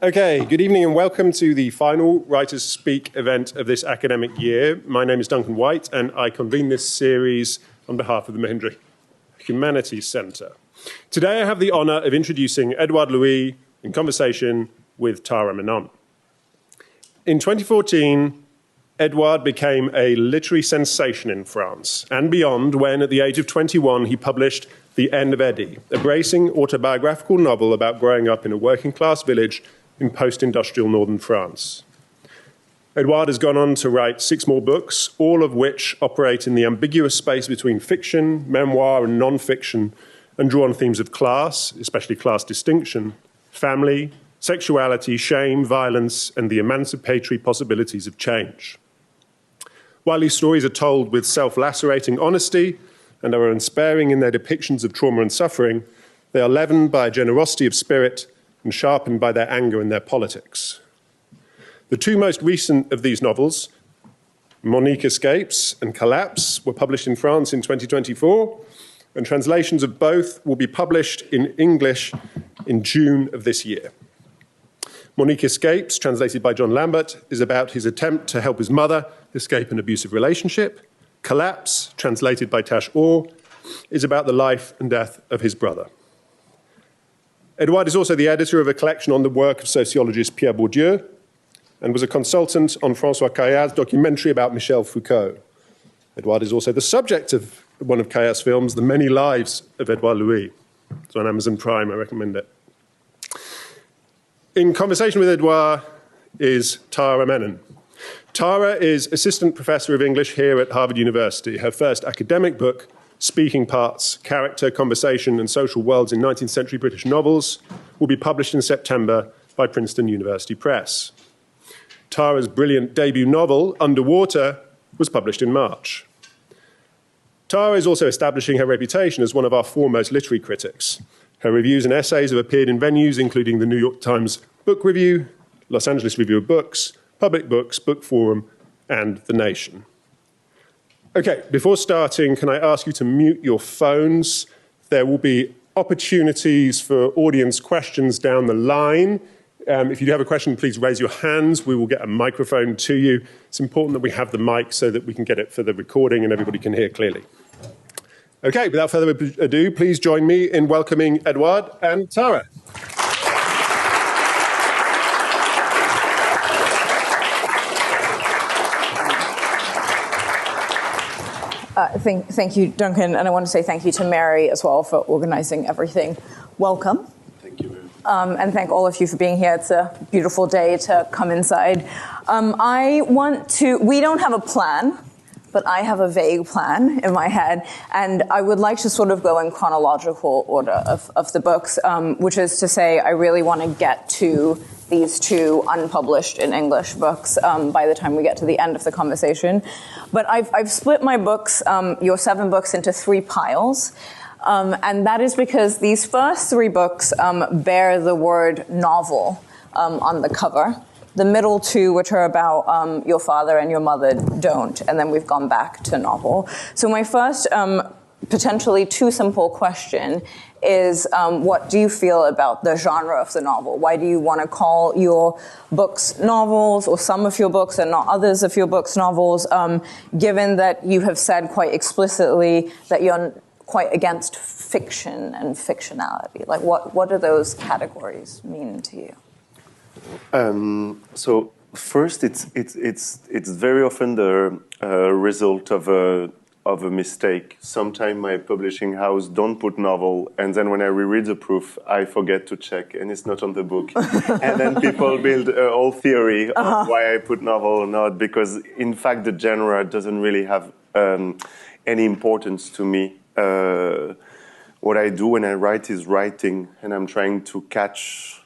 Okay, good evening and welcome to the final Writers Speak event of this academic year. My name is Duncan White and I convene this series on behalf of the Mahindra Humanities Centre. Today I have the honour of introducing Édouard Louis in conversation with Tara Menon. In 2014, Édouard became a literary sensation in France and beyond when, at the age of 21, he published The End of Eddy, a bracing autobiographical novel about growing up in a working-class village in post-industrial northern France. Édouard has gone on to write 6 more books, all of which operate in the ambiguous space between fiction, memoir, and non-fiction, and draw on themes of class, especially class distinction, family, sexuality, shame, violence, and the emancipatory possibilities of change. While these stories are told with self-lacerating honesty and are unsparing in their depictions of trauma and suffering, they are leavened by a generosity of spirit and sharpened by their anger and their politics. The 2 most recent of these novels, Monique Escapes and Collapse, were published in France in 2024, and translations of both will be published in English in June of this year. Monique Escapes, translated by John Lambert, is about his attempt to help his mother escape an abusive relationship. Collapse, translated by Tash Orr, is about the life and death of his brother. Édouard is also the editor of a collection on the work of sociologist Pierre Bourdieu and was a consultant on François Cailla's documentary about Michel Foucault. Édouard is also the subject of one of Cailla's films, The Many Lives of Édouard Louis. It's on Amazon Prime, I recommend it. In conversation with Édouard is Tara Menon. Tara is Assistant Professor of English here at Harvard University. Her first academic book, Speaking Parts, Character, Conversation and Social Worlds in 19th-Century British Novels, will be published in September by Princeton University Press. Tara's brilliant debut novel, Underwater, was published in March. Tara is also establishing her reputation as one of our foremost literary critics. Her reviews and essays have appeared in venues including the New York Times Book Review, Los Angeles Review of Books, Public Books, Bookforum, and The Nation. Okay, before starting, can I ask you to mute your phones? There will be opportunities for audience questions down the line. If you do have a question, please raise your hands. We will get a microphone to you. It's important that we have the mic so that we can get it for the recording and everybody can hear clearly. Okay, without further ado, please join me in welcoming Édouard and Tara. Thank you, Duncan, and I want to say thank you to Mary as well for organising everything. Welcome. Thank you. And thank all of you for being here. It's a beautiful day to come inside. We don't have a plan, but I have a vague plan in my head, and I would like to sort of go in chronological order of the books, which is to say I really want to get to these 2 unpublished in English books by the time we get to the end of the conversation. But I've split my books, your 7 books, into 3 piles. And that is because these first 3 books bear the word novel on the cover. The middle 2, which are about your father and your mother, don't. And then we've gone back to novel. So my first potentially too simple question is, what do you feel about the genre of the novel? Why do you want to call your books novels, or some of your books and not others of your books novels, given that you have said quite explicitly that you're quite against fiction and fictionality? Like, what do those categories mean to you? So first, it's very often the result of a mistake. Sometimes my publishing house don't put novel, and then when I reread the proof, I forget to check, and it's not on the book. And then people build a whole theory of why I put novel or not, because in fact the genre doesn't really have any importance to me. What I do when I write is writing, and I'm trying to catch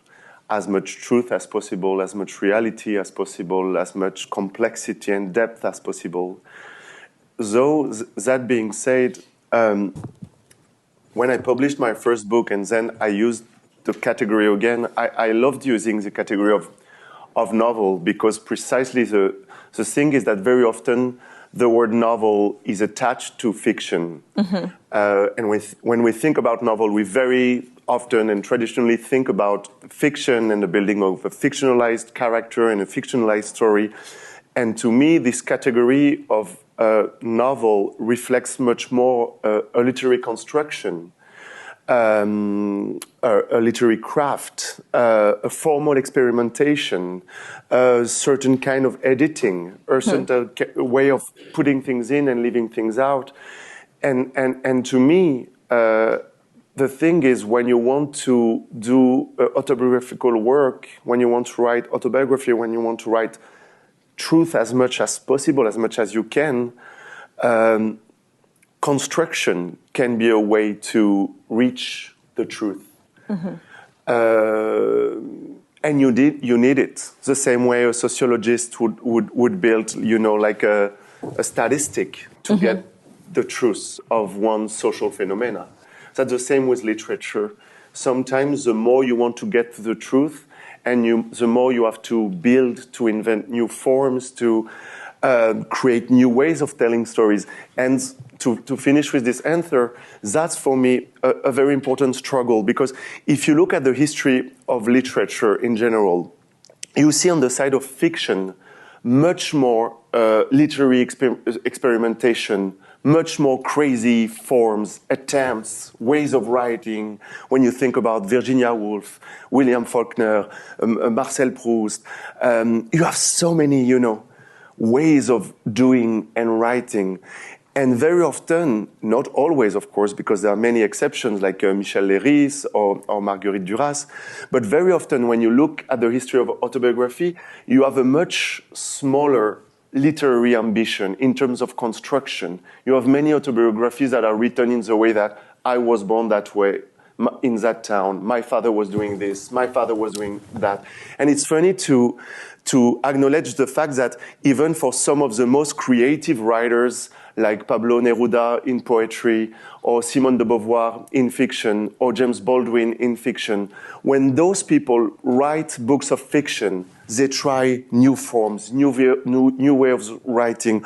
as much truth as possible, as much reality as possible, as much complexity and depth as possible. Though, that being said, when I published my first book and then I used the category again, I loved using the category of novel, because precisely the thing is that very often the word novel is attached to fiction. Mm-hmm. And when we think about novel, we very often and traditionally think about fiction and the building of a fictionalized character and a fictionalized story. And to me, this category of novel reflects much more a literary construction, a literary craft, a formal experimentation, a certain kind of editing, a certain way of putting things in and leaving things out. And to me, the thing is, when you want to do autobiographical work, when you want to write autobiography, when you want to write truth as much as possible, as much as you can, construction can be a way to reach the truth. And you need it. The same way a sociologist would build, like a statistic to get the truth of one social phenomena. That's the same with literature. Sometimes the more you want to get to the truth, and the more you have to build, to invent new forms, to create new ways of telling stories. And to finish with this answer, that's for me a very important struggle, because if you look at the history of literature in general, you see on the side of fiction much more literary experimentation, much more crazy forms, attempts, ways of writing. When you think about Virginia Woolf, William Faulkner, Marcel Proust, you have so many, ways of doing and writing. And very often, not always, of course, because there are many exceptions like Michel Léris or Marguerite Duras, but very often when you look at the history of autobiography, you have a much smaller literary ambition in terms of construction. You have many autobiographies that are written in the way that I was born that way, in that town, my father was doing this, my father was doing that. And it's funny to acknowledge the fact that even for some of the most creative writers, like Pablo Neruda in poetry, or Simone de Beauvoir in fiction, or James Baldwin in fiction, when those people write books of fiction, they try new forms, new way of writing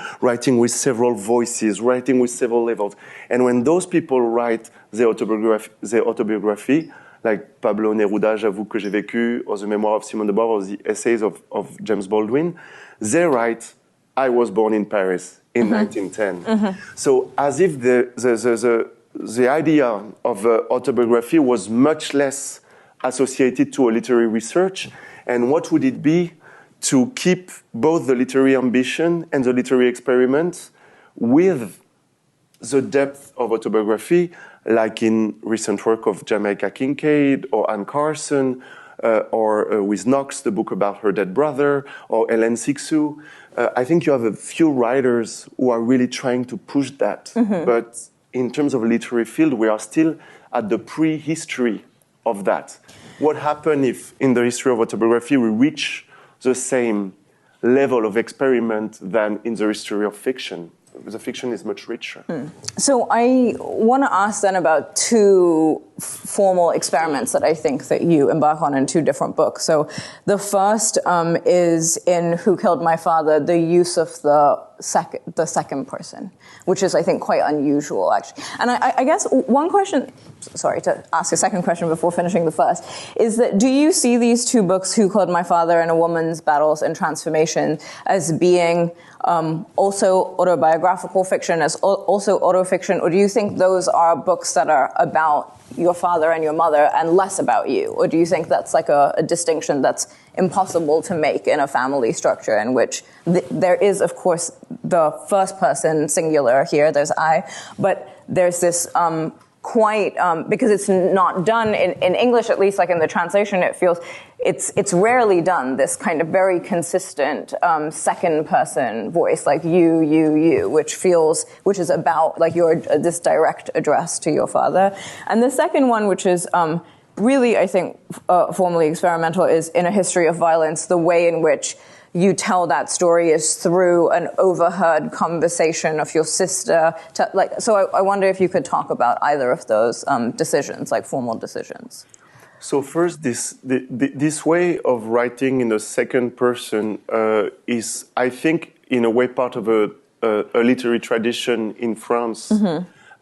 with several voices, writing with several levels. And when those people write their autobiography, like Pablo Neruda, J'avoue que j'ai vécu, or the memoir of Simone de Beauvoir, or the essays of James Baldwin, they write, I was born in Paris in 1910. So as if the idea of autobiography was much less associated to a literary research. And what would it be to keep both the literary ambition and the literary experiment with the depth of autobiography, like in recent work of Jamaica Kincaid or Anne Carson, or with Knox, the book about her dead brother, or Hélène Sixou. I think you have a few writers who are really trying to push that. But in terms of literary field, we are still at the prehistory of that. What happens if, in the history of autobiography, we reach the same level of experiment than in the history of fiction? The fiction is much richer. So I want to ask then about two formal experiments that I think that you embark on in two different books. So the first is in Who Killed My Father, the use of the second person, which is, I think, quite unusual, actually. And I guess one question, sorry to ask a second question before finishing the first, is that do you see these two books, Who Killed My Father and A Woman's Battles and Transformation, as being also autobiographical fiction, as also autofiction, or do you think those are books that are about your father and your mother and less about you? Or do you think that's like a distinction that's impossible to make in a family structure in which there is, of course, the first person singular here, there's I, but there's this because it's not done in English, at least, like in the translation, it feels it's rarely done, this kind of very consistent second person voice, like you, which is about like this direct address to your father. And the second one, which is really, I think, formally experimental, is In a History of Violence, the way in which you tell that story is through an overheard conversation of your sister. So I wonder if you could talk about either of those decisions, like formal decisions. So first, this way of writing in the second person is, I think, in a way, part of a literary tradition in France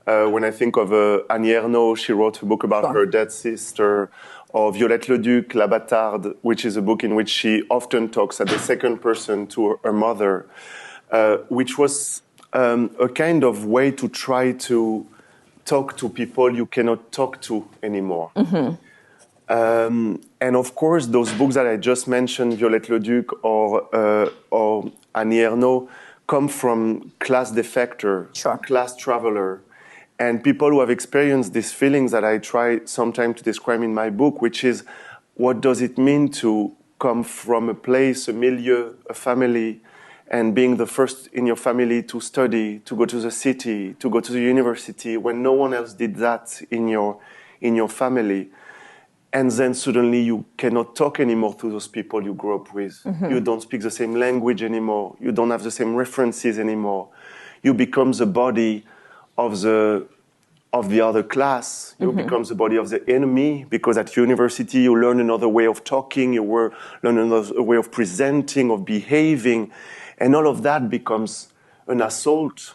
When I think of Annie Ernaux, she wrote a book about her dead sister, or Violette Leduc, La Bâtarde, which is a book in which she often talks at the second person to her mother, which was a kind of way to try to talk to people you cannot talk to anymore. And of course, those books that I just mentioned, Violette Leduc or Annie Ernaux, come from class defector, class traveler, and people who have experienced these feelings that I try sometimes to describe in my book, which is what does it mean to come from a place, a milieu, a family, and being the first in your family to study, to go to the city, to go to the university, when no one else did that in your family. And then suddenly you cannot talk anymore to those people you grew up with. You don't speak the same language anymore. You don't have the same references anymore. You become the body of the other class. You become the body of the enemy, because at university you learn another way of talking, you learn another way of presenting, of behaving, and all of that becomes an assault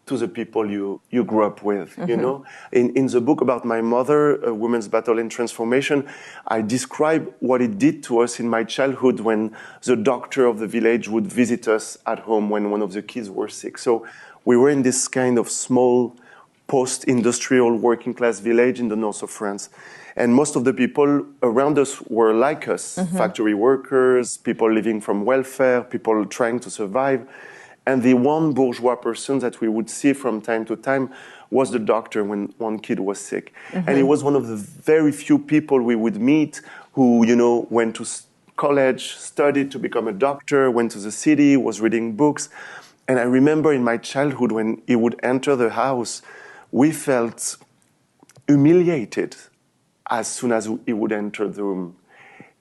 to the people you grew up with, you know? In the book about my mother, A Woman's Battle in Transformation, I describe what it did to us in my childhood when the doctor of the village would visit us at home when one of the kids were sick. So we were in this kind of small post-industrial working class village in the north of France. And most of the people around us were like us, factory workers, people living from welfare, people trying to survive. And the one bourgeois person that we would see from time to time was the doctor when one kid was sick. And he was one of the very few people we would meet who, you know, went to college, studied to become a doctor, went to the city, was reading books. And I remember in my childhood when he would enter the house, we felt humiliated as soon as he would enter the room.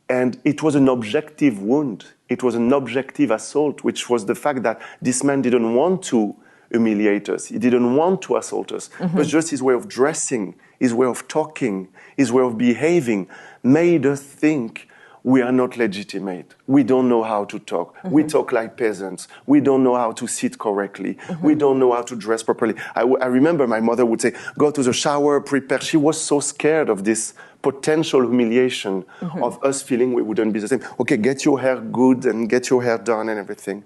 And it was an objective wound. It was an objective assault, which was the fact that this man didn't want to humiliate us. He didn't want to assault us. It was just his way of dressing, his way of talking, his way of behaving made us think we are not legitimate. We don't know how to talk. We talk like peasants. We don't know how to sit correctly. We don't know how to dress properly. I remember my mother would say, go to the shower, prepare. She was so scared of this potential humiliation of us feeling we wouldn't be the same. Okay, get your hair good and get your hair done and everything.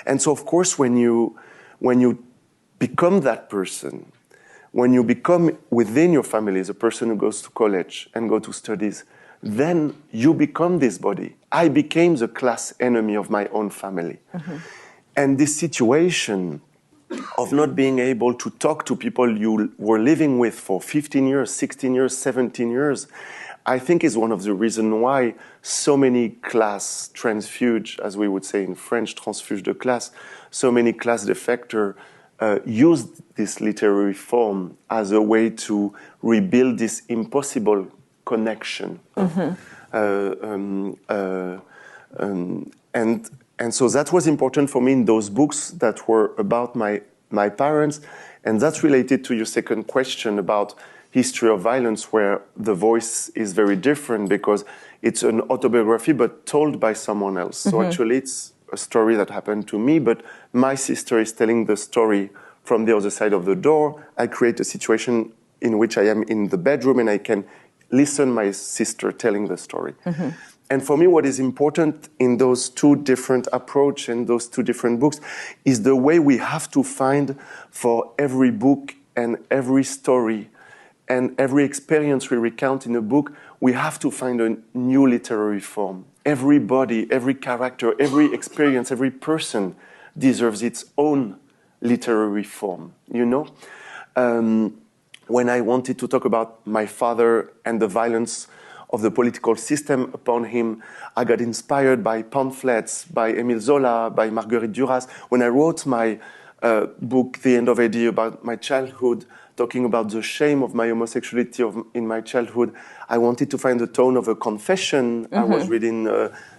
And so, of course, when you become that person, when you become within your family the person who goes to college and go to studies, then you become this body. I became the class enemy of my own family. And this situation of not being able to talk to people you were living with for 15 years, 16 years, 17 years, I think is one of the reasons why so many class transfuge, as we would say in French, transfuge de classe, so many class defectors used this literary form as a way to rebuild this impossible connection. And so that was important for me in those books that were about my parents. And that's related to your second question about history of violence, where the voice is very different because it's an autobiography but told by someone else. So actually it's a story that happened to me, but my sister is telling the story from the other side of the door. I create a situation in which I am in the bedroom and I can listen my sister telling the story. And for me, what is important in those two different approaches and those two different books is the way we have to find for every book and every story and every experience we recount in a book, we have to find a new literary form. Every body, every character, every experience, every person deserves its own literary form, you know? When I wanted to talk about my father and the violence of the political system upon him, I got inspired by pamphlets, by Émile Zola, by Marguerite Duras. When I wrote my book, The End of Eddy, about my childhood, talking about the shame of my homosexuality in my childhood, I wanted to find the tone of a confession. I was reading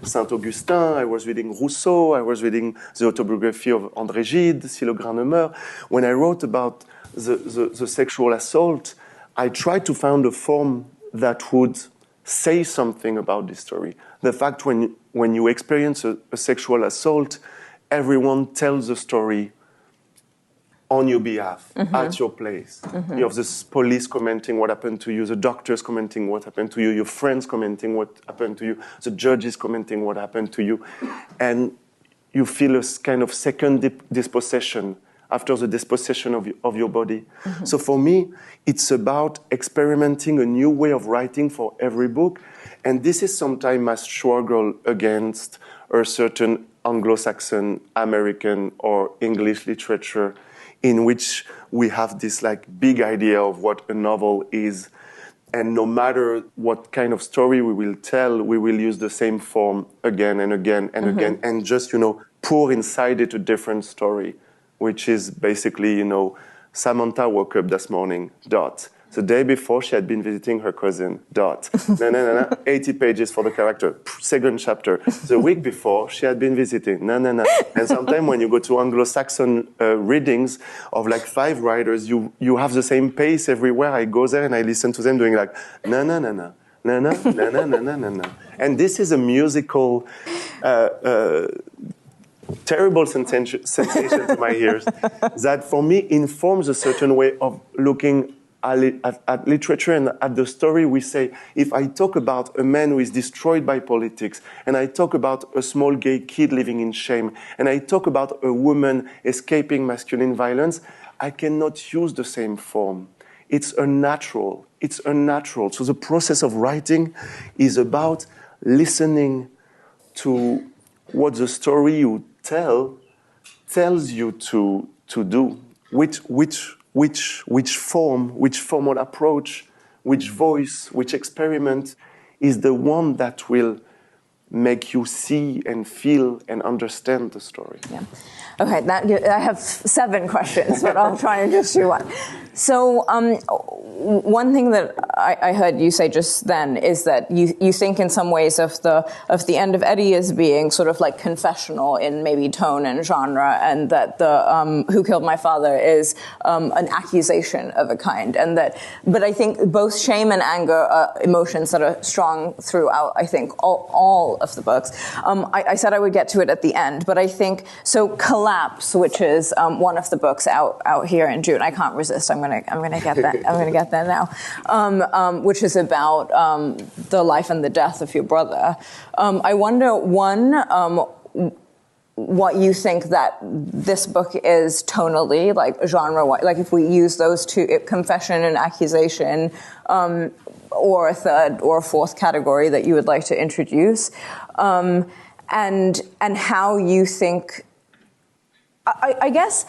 Saint-Augustin, I was reading Rousseau, I was reading the autobiography of André Gide, Si le grain ne meurt. When I wrote about the sexual assault, I tried to find a form that would say something about this story. The fact when you experience a sexual assault, everyone tells the story on your behalf, at your place. You have the police commenting what happened to you, the doctors commenting what happened to you, your friends commenting what happened to you, the judges commenting what happened to you. And you feel a kind of second dispossession after the dispossession of your body. So for me, it's about experimenting a new way of writing for every book. And this is sometimes my struggle against a certain Anglo-Saxon, American, or English literature in which we have this like big idea of what a novel is. And no matter what kind of story we will tell, we will use the same form again and again and again, and just, pour inside it a different story, which is basically, Samantha woke up this morning, dot. The day before, she had been visiting her cousin, dot. 80 pages for the character, second chapter. The week before, she had been visiting, And sometimes when you go to Anglo-Saxon readings of like 5 writers, you have the same pace everywhere. I go there and I listen to them doing like, And this is a musical, terrible sensation to my ears that for me informs a certain way of looking at literature and at the story. We say, if I talk about a man who is destroyed by politics, and I talk about a small gay kid living in shame, and I talk about a woman escaping masculine violence, I cannot use the same form. It's unnatural. So the process of writing is about listening to what the story you tells you to do, which formal approach, which voice, which experiment is the one that will make you see and feel and understand the story. Yeah. Okay, I have 7 questions, but I'll try and just do one. So one thing that I heard you say just then is that you think in some ways of the End of Eddy as being sort of like confessional in maybe tone and genre, and that the Who Killed My Father is an accusation of a kind, but I think both shame and anger are emotions that are strong throughout, I think, all of the books. I said I would get to it at the end, but I think so. Collapse, which is one of the books out here in June. I can't resist. I'm gonna get that. I'm gonna get that now. Which is about the life and the death of your brother. I wonder, what you think that this book is tonally, like genre-wise, like if we use those two, confession and accusation, or a third or a fourth category that you would like to introduce, and how you think. I guess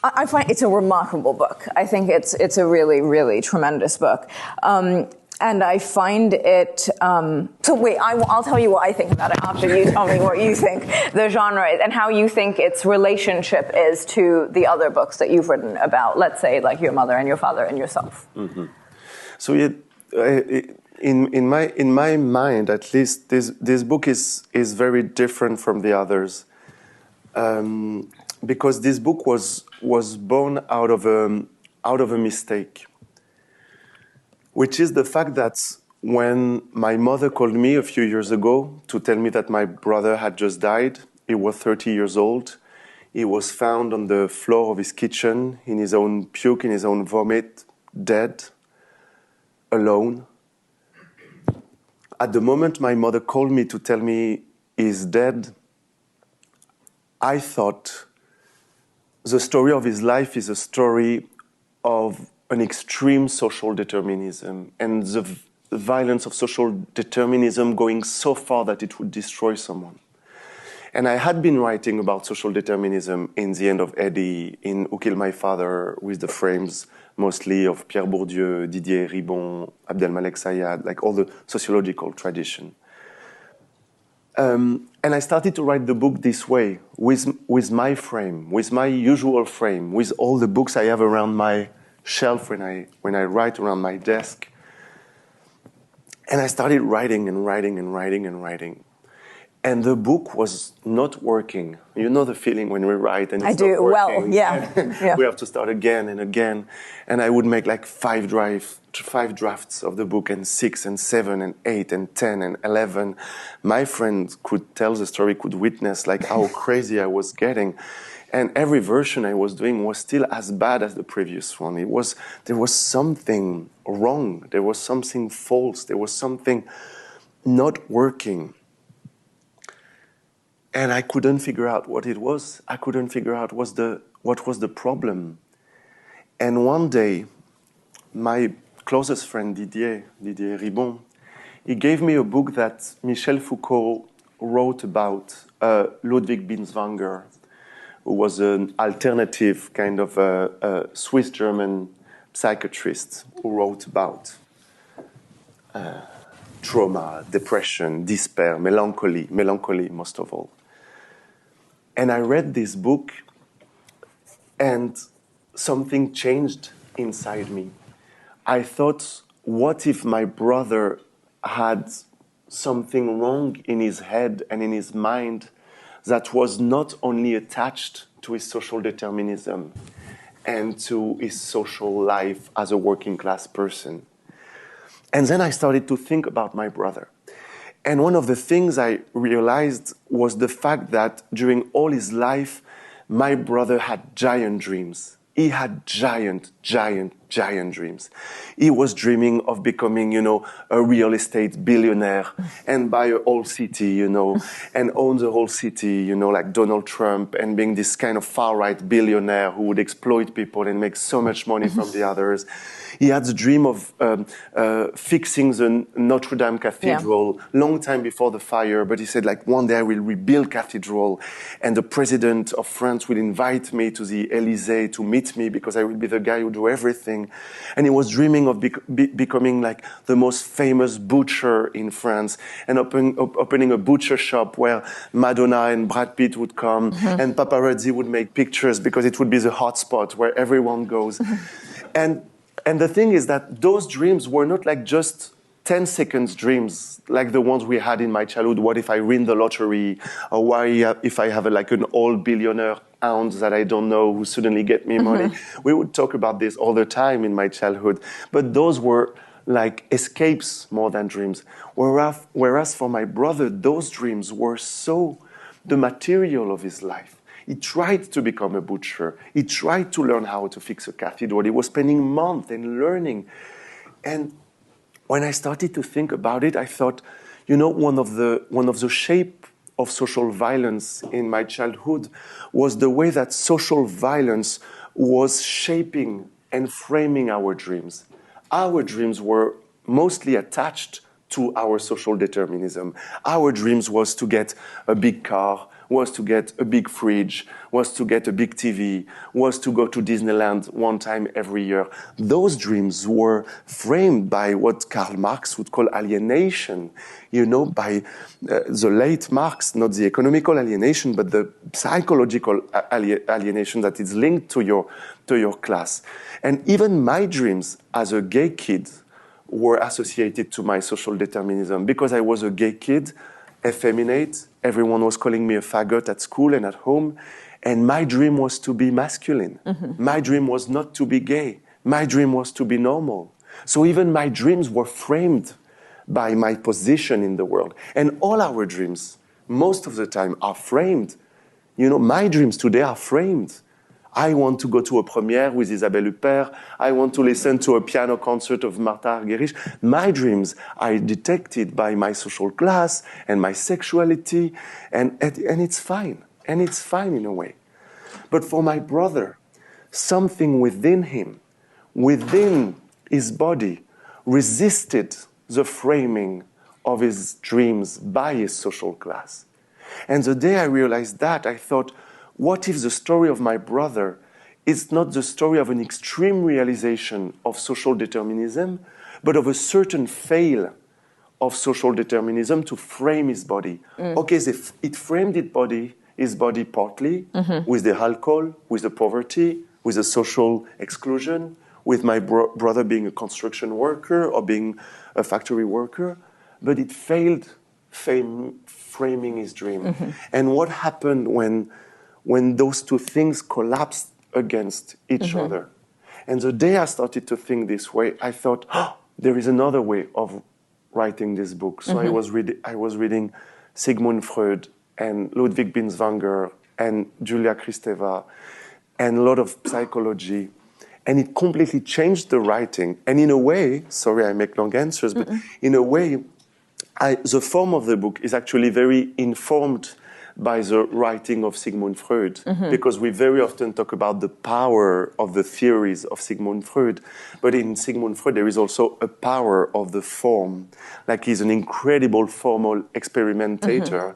I find it's a remarkable book. I think it's a really, really tremendous book. And I find it... so wait, I'll tell you what I think about it after you tell me what you think the genre is and how you think its relationship is to the other books that you've written about, let's say, like your mother and your father and yourself. Mm-hmm. So in my mind, at least, this book is very different from the others. Because this book was born out of a mistake, which is the fact that when my mother called me a few years ago to tell me that my brother had just died, he was 30 years old, he was found on the floor of his kitchen in his own puke, in his own vomit, dead, alone. At the moment my mother called me to tell me he's dead, I thought the story of his life is a story of an extreme social determinism and the violence of social determinism going so far that it would destroy someone. And I had been writing about social determinism in The End of Eddy, in Who Killed My Father, with the frames mostly of Pierre Bourdieu, Didier Ribon, Abdelmalek Sayad, like all the sociological tradition. And I started to write the book this way, with my frame, with my usual frame, with all the books I have around my shelf when I write around my desk. And I started writing and writing and writing and writing. And the book was not working. You know the feeling when we write and it's not working. Well, yeah. Yeah. We have to start again and again. And I would make like 5 drafts of the book, and 6 and 7 and 8 and 10 and 11. My friend could tell the story, could witness like how crazy I was getting. And every version I was doing was still as bad as the previous one. There was something wrong. There was something false. There was something not working. And I couldn't figure out what it was. I couldn't figure out what was the problem. And one day, my closest friend, Didier Ribon, he gave me a book that Michel Foucault wrote about Ludwig Binswanger, who was an alternative kind of Swiss-German psychiatrist who wrote about trauma, depression, despair, melancholy most of all. And I read this book, and something changed inside me. I thought, what if my brother had something wrong in his head and in his mind that was not only attached to his social determinism and to his social life as a working class person? And then I started to think about my brother. And one of the things I realized was the fact that during all his life, my brother had giant dreams. He had giant dreams. He was dreaming of becoming, a real estate billionaire and buy a whole city, and own the whole city, like Donald Trump, and being this kind of far-right billionaire who would exploit people and make so much money from the others. He had the dream of fixing the Notre Dame Cathedral long time before the fire, but he said, one day I will rebuild cathedral, and the president of France will invite me to the Élysée to meet me because I will be the guy who do everything. And he was dreaming of becoming the most famous butcher in France and opening a butcher shop where Madonna and Brad Pitt would come and paparazzi would make pictures because it would be the hot spot where everyone goes. And the thing is that those dreams were not just 10 seconds dreams like the ones we had in my childhood. What if I win the lottery? Or if I have an old billionaire aunt that I don't know who suddenly get me money? We would talk about this all the time in my childhood. But those were escapes more than dreams. Whereas for my brother, those dreams were so the material of his life. He tried to become a butcher. He tried to learn how to fix a cathedral. He was spending months and learning. And when I started to think about it, I thought, one of the shape of social violence in my childhood was the way that social violence was shaping and framing our dreams. Our dreams were mostly attached to our social determinism. Our dreams was to get a big car, was to get a big fridge, was to get a big TV, was to go to Disneyland one time every year. Those dreams were framed by what Karl Marx would call alienation, by the late Marx, not the economical alienation, but the psychological alienation that is linked to your class. And even my dreams as a gay kid were associated to my social determinism. Because I was a gay kid, effeminate, everyone was calling me a faggot at school and at home, and my dream was to be masculine. My dream was not to be gay. My dream was to be normal. So even my dreams were framed by my position in the world. And all our dreams, most of the time, are framed. My dreams today are framed. I want to go to a premiere with Isabelle Huppert. I want to listen to a piano concert of Martha Argerich. My dreams are detected by my social class and my sexuality, and it's fine. And it's fine in a way. But for my brother, something within him, within his body, resisted the framing of his dreams by his social class. And the day I realized that, I thought, what if the story of my brother is not the story of an extreme realization of social determinism, but of a certain fail of social determinism to frame his body? Okay, so it framed his body partly with the alcohol, with the poverty, with the social exclusion, with my brother being a construction worker or being a factory worker, but it failed framing his dream. And what happened when those two things collapsed against each other? And the day I started to think this way, I thought, there is another way of writing this book. So I was reading Sigmund Freud and Ludwig Binswanger and Julia Kristeva, and a lot of psychology. And it completely changed the writing. And in a way, sorry I make long answers, but in a way, the form of the book is actually very informed by the writing of Sigmund Freud, because we very often talk about the power of the theories of Sigmund Freud, but in Sigmund Freud there is also a power of the form. Like he's an incredible formal experimentator.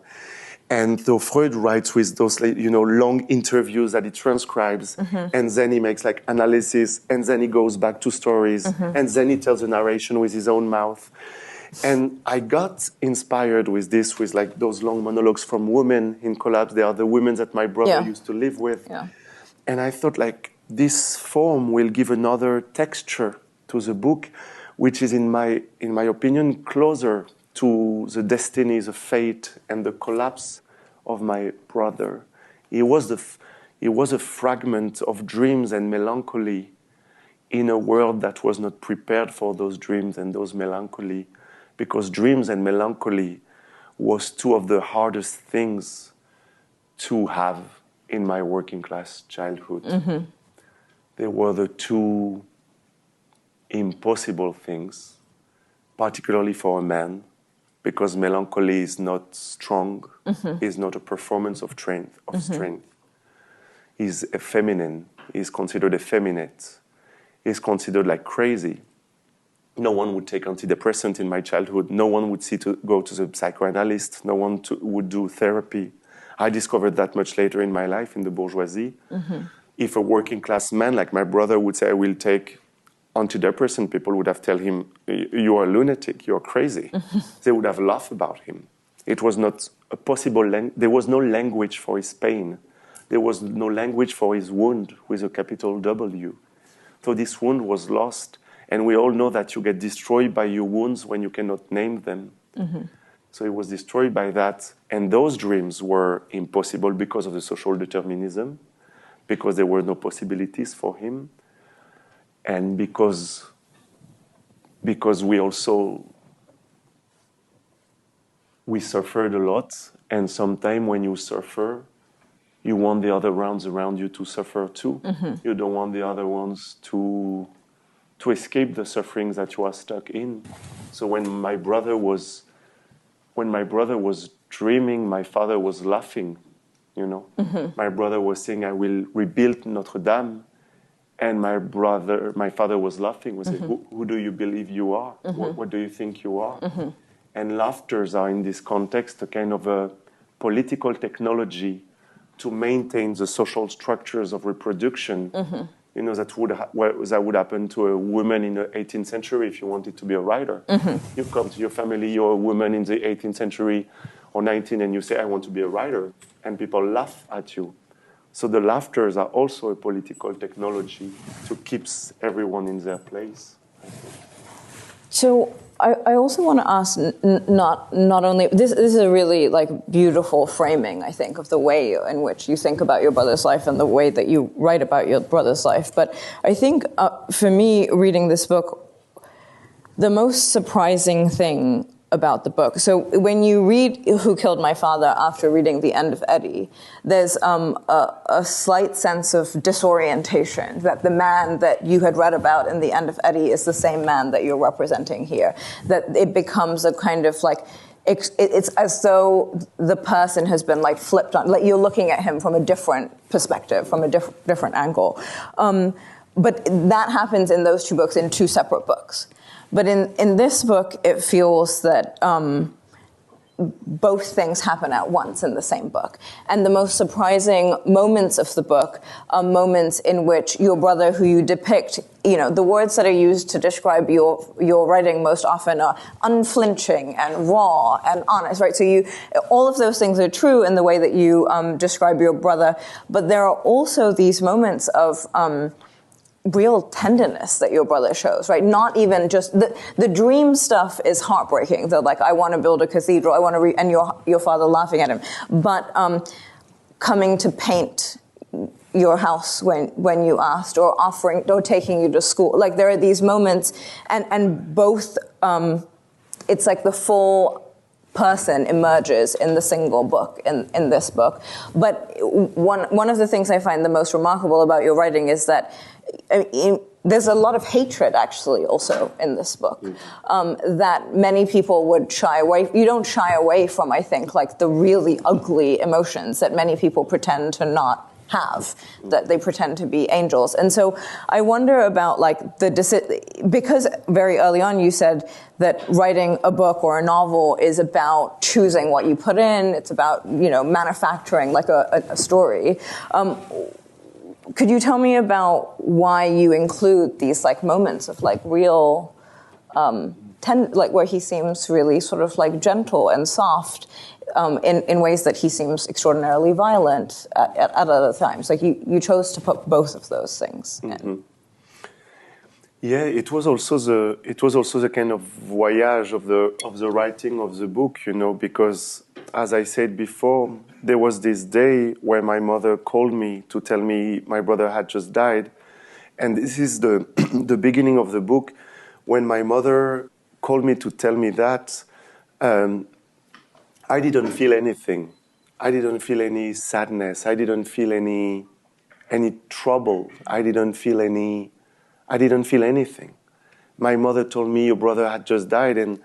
And so Freud writes with those, long interviews that he transcribes, and then he makes like analysis, and then he goes back to stories, and then he tells the narration with his own mouth. And I got inspired with this, with like those long monologues from women in Collapse. They are the women that my brother used to live with. Yeah. And I thought like this form will give another texture to the book, which is in my opinion, closer to the destiny, the fate, and the collapse of my brother. He was a fragment of dreams and melancholy in a world that was not prepared for those dreams and those melancholy, because dreams and melancholy was two of the hardest things to have in my working class childhood. They were the two impossible things, particularly for a man, because melancholy is not strong, is not a performance of strength. Is feminine, is considered effeminate, is considered like crazy. No one would take antidepressant in my childhood. No one would go to the psychoanalyst. No one would do therapy. I discovered that much later in my life in the bourgeoisie. If a working class man like my brother would say, I will take antidepressant, people would have told him, you are a lunatic, you are crazy. They would have laughed about him. It was not a possible there was no language for his pain. There was no language for his wound with a capital W. So this wound was lost. And we all know that you get destroyed by your wounds when you cannot name them. So he was destroyed by that. And those dreams were impossible because of the social determinism, because there were no possibilities for him, and because we suffered a lot. And sometimes when you suffer, you want the other rounds around you to suffer too. You don't want the other ones to escape the sufferings that you are stuck in. So when my brother was dreaming, my father was laughing, My brother was saying, I will rebuild Notre Dame. And my father was laughing. Was saying, who do you believe you are? What do you think you are? And laughters are in this context a kind of a political technology to maintain the social structures of reproduction. That would happen to a woman in the 18th century if you wanted to be a writer. You come to your family, you're a woman in the 18th century or 19, and you say, I want to be a writer. And people laugh at you. So the laughters are also a political technology to keep everyone in their place. So I also want to ask, not only this is a really beautiful framing, I think, of the way in which you think about your brother's life and the way that you write about your brother's life. But I think for me, reading this book, the most surprising thing about the book. So when you read Who Killed My Father after reading The End of Eddy, there's a slight sense of disorientation that the man that you had read about in The End of Eddy is the same man that you're representing here. That it becomes a kind of it's as though the person has been flipped on, you're looking at him from a different perspective, from a different angle. But that happens in those two books, in two separate books. But in this book, it feels that both things happen at once in the same book. And the most surprising moments of the book are moments in which your brother, who you depict, the words that are used to describe your writing most often are unflinching and raw and honest, right? So all of those things are true in the way that you describe your brother, but there are also these moments of real tenderness that your brother shows, right? Not even just the dream stuff is heartbreaking. They're I want to build a cathedral, I want to and your father laughing at him. But coming to paint your house when you asked, or offering, or taking you to school, there are these moments, and both it's the full person emerges in the single book, in this book. But one of the things I find the most remarkable about your writing is that there's a lot of hatred, actually, also in this book, that many people would shy away. You don't shy away from, I think, like the really ugly emotions that many people pretend to not have, that they pretend to be angels. And so I wonder about like because very early on you said that writing a book or a novel is about choosing what you put in, it's about, manufacturing like a story. Could you tell me about why you include these like moments of like real, like where he seems really sort of like gentle and soft, in ways that he seems extraordinarily violent at other times? Like you chose to put both of those things in. Yeah, it was also the kind of voyage of the writing of the book, because as I said before, there was this day where my mother called me to tell me my brother had just died, and this is the the beginning of the book. When my mother called me to tell me that, I didn't feel anything. I didn't feel any sadness. I didn't feel any trouble. I didn't feel anything. My mother told me your brother had just died, and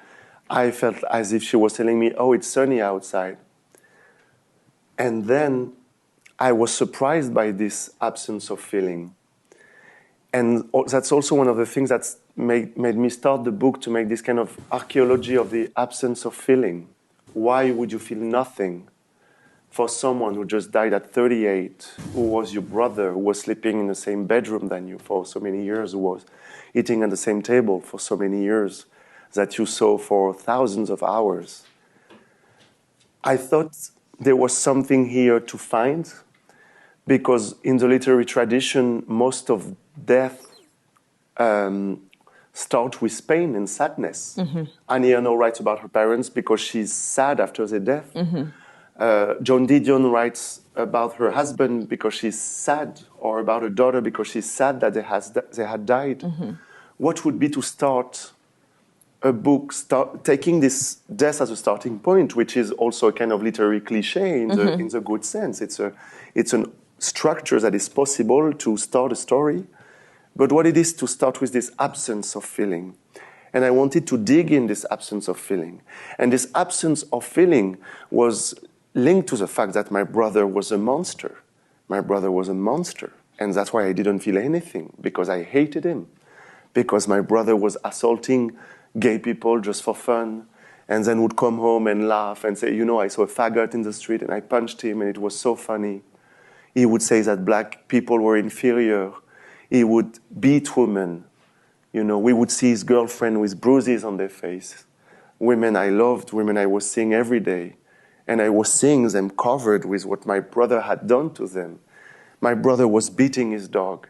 I felt as if she was telling me, oh, it's sunny outside. And then I was surprised by this absence of feeling. And that's also one of the things that made me start the book, to make this kind of archaeology of the absence of feeling. Why would you feel nothing for someone who just died at 38, who was your brother, who was sleeping in the same bedroom than you for so many years, who was eating at the same table for so many years, that you saw for thousands of hours? I thought there was something here to find, because in the literary tradition, most of death start with pain and sadness. Mm-hmm. Annie Ernaux writes about her parents because she's sad after their death. Mm-hmm. Joan Didion writes about her husband because she's sad, or about her daughter because she's sad that they had died. Mm-hmm. What would be to start a book taking this death as a starting point, which is also a kind of literary cliche in the good sense. It's a structure that is possible to start a story, but what it is to start with this absence of feeling. And I wanted to dig in this absence of feeling. And this absence of feeling was linked to the fact that my brother was a monster. My brother was a monster. And that's why I didn't feel anything, because I hated him. Because my brother was assaulting gay people just for fun, and then would come home and laugh and say, I saw a faggot in the street and I punched him and it was so funny. He would say that black people were inferior. He would beat women. We would see his girlfriend with bruises on their face. Women I loved, women I was seeing every day. And I was seeing them covered with what my brother had done to them. My brother was beating his dog.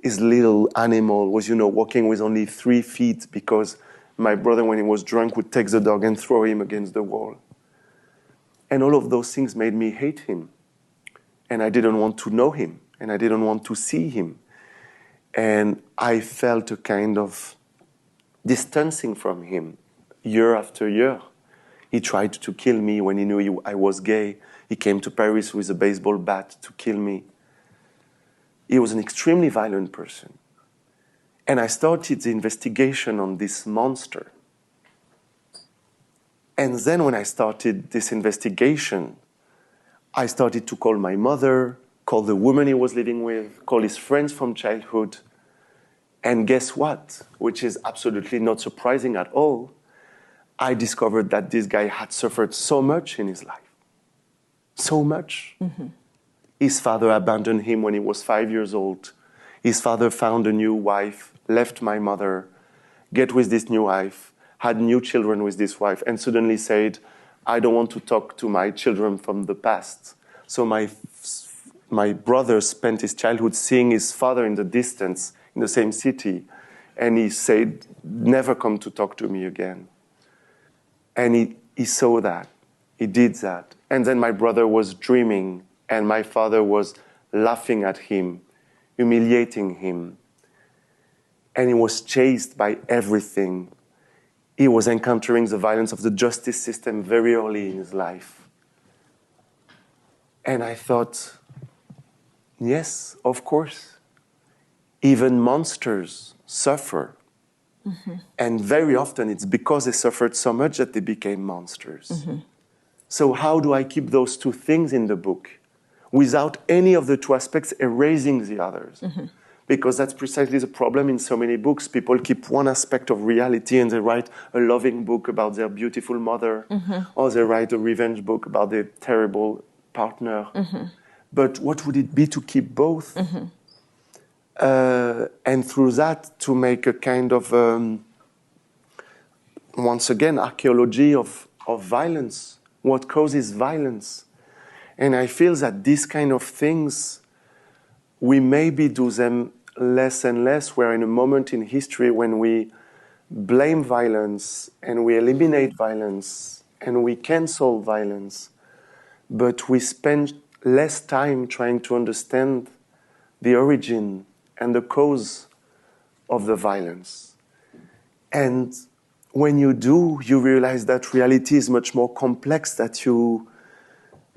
His little animal was, walking with only 3 feet, because my brother, when he was drunk, would take the dog and throw him against the wall. And all of those things made me hate him. And I didn't want to know him. And I didn't want to see him. And I felt a kind of distancing from him year after year. He tried to kill me when he knew I was gay. He came to Paris with a baseball bat to kill me. He was an extremely violent person. And I started the investigation on this monster. And then when I started this investigation, I started to call my mother, call the woman he was living with, call his friends from childhood. And guess what? Which is absolutely not surprising at all. I discovered that this guy had suffered so much in his life. So much. Mm-hmm. His father abandoned him when he was 5 years old. His father found a new wife, left my mother, get with this new wife, had new children with this wife, and suddenly said, I don't want to talk to my children from the past. So my brother spent his childhood seeing his father in the distance, in the same city, and he said, never come to talk to me again. And he saw that. He did that. And then my brother was dreaming, and my father was laughing at him, humiliating him. And he was chased by everything. he was encountering the violence of the justice system very early in his life. And I thought, yes, of course. Even monsters suffer. Mm-hmm. And very often it's because they suffered so much that they became monsters. Mm-hmm. So how do I keep those two things in the book without any of the two aspects erasing the others? Mm-hmm. Because that's precisely the problem in so many books. People keep one aspect of reality and they write a loving book about their beautiful mother, mm-hmm. or they write a revenge book about their terrible partner. Mm-hmm. But what would it be to keep both? Mm-hmm. And through that, to make a kind of, once again, archaeology of violence. What causes violence? And I feel that these kind of things, we maybe do them less and less. We're in a moment in history when we blame violence and we eliminate violence and we cancel violence, but we spend less time trying to understand the origin and the cause of the violence. And when you do, you realize that reality is much more complex than you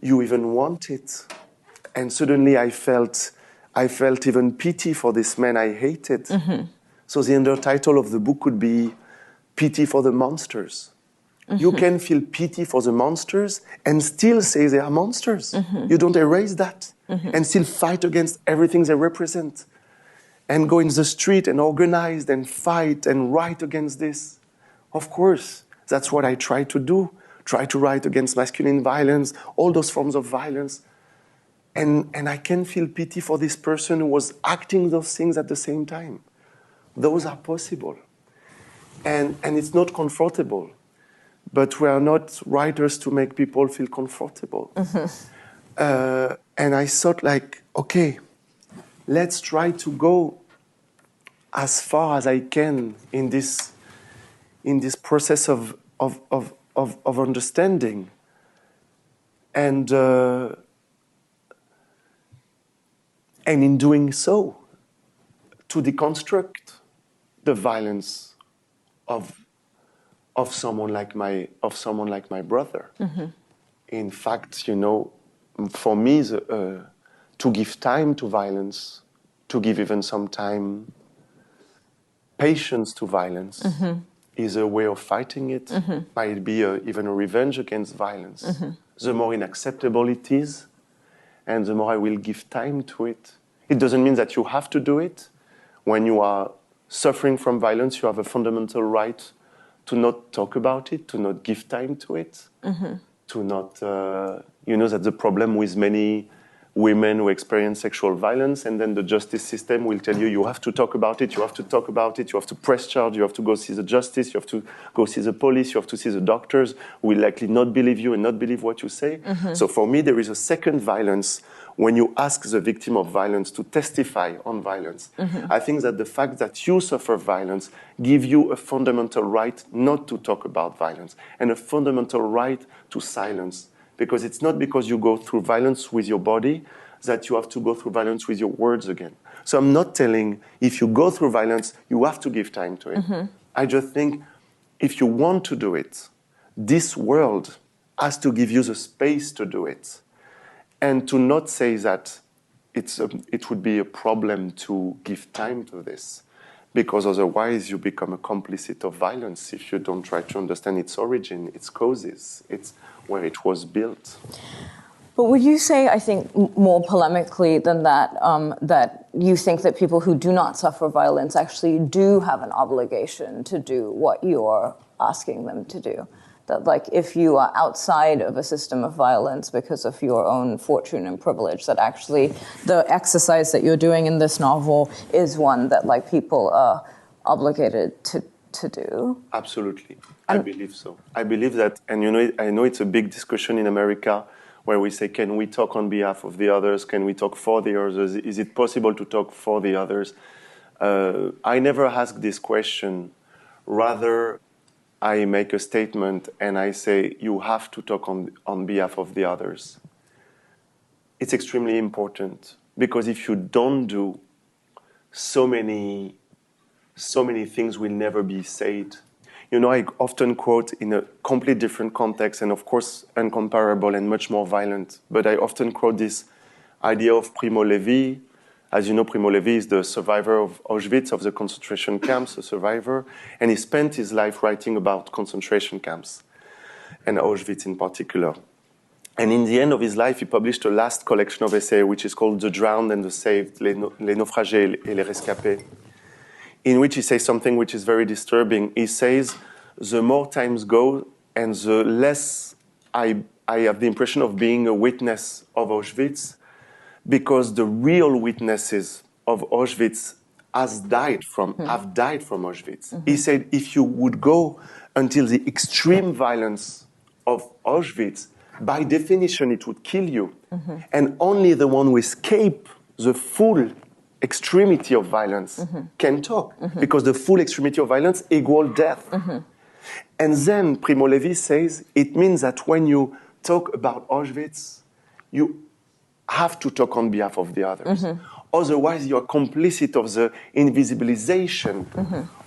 even want it. And suddenly I felt even pity for this man I hated. Mm-hmm. So the undertitle of the book could be Pity for the Monsters. Mm-hmm. You can feel pity for the monsters and still say they are monsters. Mm-hmm. You don't erase that. Mm-hmm. And still fight against everything they represent. And go in the street and organize and fight and write against this. Of course, that's what I try to do. Try to write against masculine violence, all those forms of violence. And I can feel pity for this person who was acting those things at the same time. Those are possible. And it's not comfortable. But we are not writers to make people feel comfortable. Mm-hmm. And I thought okay, let's try to go as far as I can in this process of understanding. And in doing so, to deconstruct the violence of someone like my brother. Mm-hmm. In fact, for me, to give time to violence, to give even some time, patience to violence, mm-hmm. is a way of fighting it. Mm-hmm. Might be even a revenge against violence. Mm-hmm. The more unacceptable it is, and the more I will give time to it. It doesn't mean that you have to do it. When you are suffering from violence, you have a fundamental right to not talk about it, to not give time to it, mm-hmm. to not, that's the problem with many women who experience sexual violence, and then the justice system will tell you have to talk about it, you have to talk about it, you have to press charge, you have to go see the justice, you have to go see the police, you have to see the doctors, who will likely not believe you and not believe what you say. Mm-hmm. So for me, there is a second violence when you ask the victim of violence to testify on violence. Mm-hmm. I think that the fact that you suffer violence gives you a fundamental right not to talk about violence and a fundamental right to silence. Because it's not because you go through violence with your body that you have to go through violence with your words again. So I'm not telling if you go through violence, you have to give time to it. Mm-hmm. I just think if you want to do it, this world has to give you the space to do it. And to not say that it would be a problem to give time to this. Because otherwise you become a complicit of violence if you don't try to understand its origin, its causes, its where it was built. But would you say, I think, more polemically than that, that you think that people who do not suffer violence actually do have an obligation to do what you're asking them to do? That, if you are outside of a system of violence because of your own fortune and privilege, that actually the exercise that you're doing in this novel is one that, people are obligated to do? Absolutely. I believe so. I believe that, and I know it's a big discussion in America where we say, can we talk on behalf of the others? Can we talk for the others? Is it possible to talk for the others? I never ask this question. Rather, I make a statement and I say, you have to talk on behalf of the others. It's extremely important because if you don't do, so many things will never be said. I often quote in a complete different context and, of course, incomparable and much more violent. But I often quote this idea of Primo Levi. As you know, Primo Levi is the survivor of Auschwitz, of the concentration camps, a survivor. And he spent his life writing about concentration camps, and Auschwitz in particular. And in the end of his life, he published a last collection of essays, which is called The Drowned and the Saved, Les Naufragés et les Rescapés, in which he says something which is very disturbing. He says, the more times go and the less I have the impression of being a witness of Auschwitz, because the real witnesses of Auschwitz have died from Auschwitz. He said, if you would go until the extreme violence of Auschwitz, by definition, it would kill you. And only the one who escape the full extremity of violence can talk, because the full extremity of violence equals death. And then Primo Levi says, it means that when you talk about Auschwitz, you have to talk on behalf of the others. Otherwise, you are complicit of the invisibilization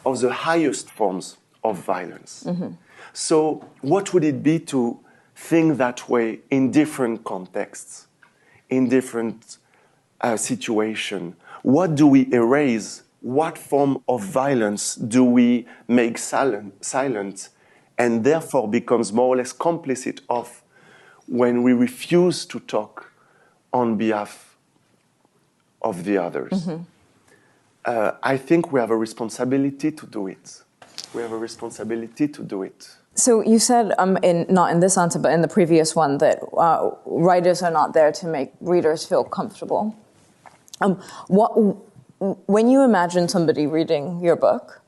of the highest forms of violence. So what would it be to think that way in different contexts, in different situations? What do we erase? What form of violence do we make silent and therefore becomes more or less complicit of when we refuse to talk on behalf of the others? I think we have a responsibility to do it. We have a responsibility to do it. So you said, not in this answer, but in the previous one, that writers are not there to make readers feel comfortable. When you imagine somebody reading your book,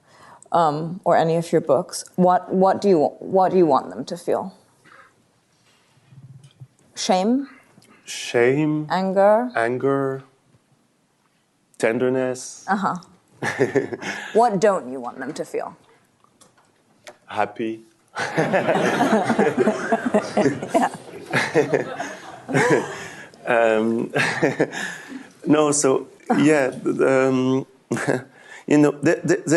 or any of your books, what do you want them to feel? Shame? Shame. Anger? Tenderness. What don't you want them to feel? Happy. No, so yeah, there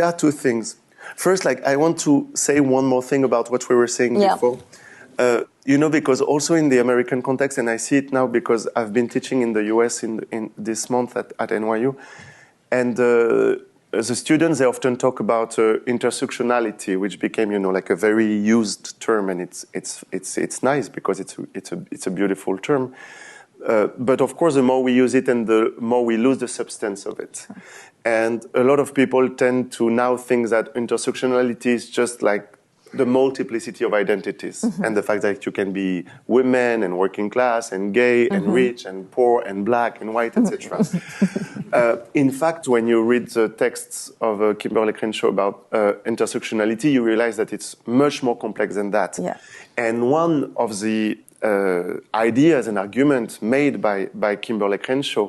are two things. First, I want to say one more thing about what we were saying before. Because also in the American context, and I see it now because I've been teaching in the US in this month at NYU, and the students, they often talk about intersectionality, which became, like a very used term, and it's nice because it's a beautiful term. But of course, the more we use it, and the more we lose the substance of it. And a lot of people tend to now think that intersectionality is just like the multiplicity of identities, and the fact that you can be women and working class and gay and rich and poor and black and white, etc. In fact, when you read the texts of Kimberly Crenshaw about intersectionality, you realize that it's much more complex than that. And one of the ideas and arguments made by Kimberly Crenshaw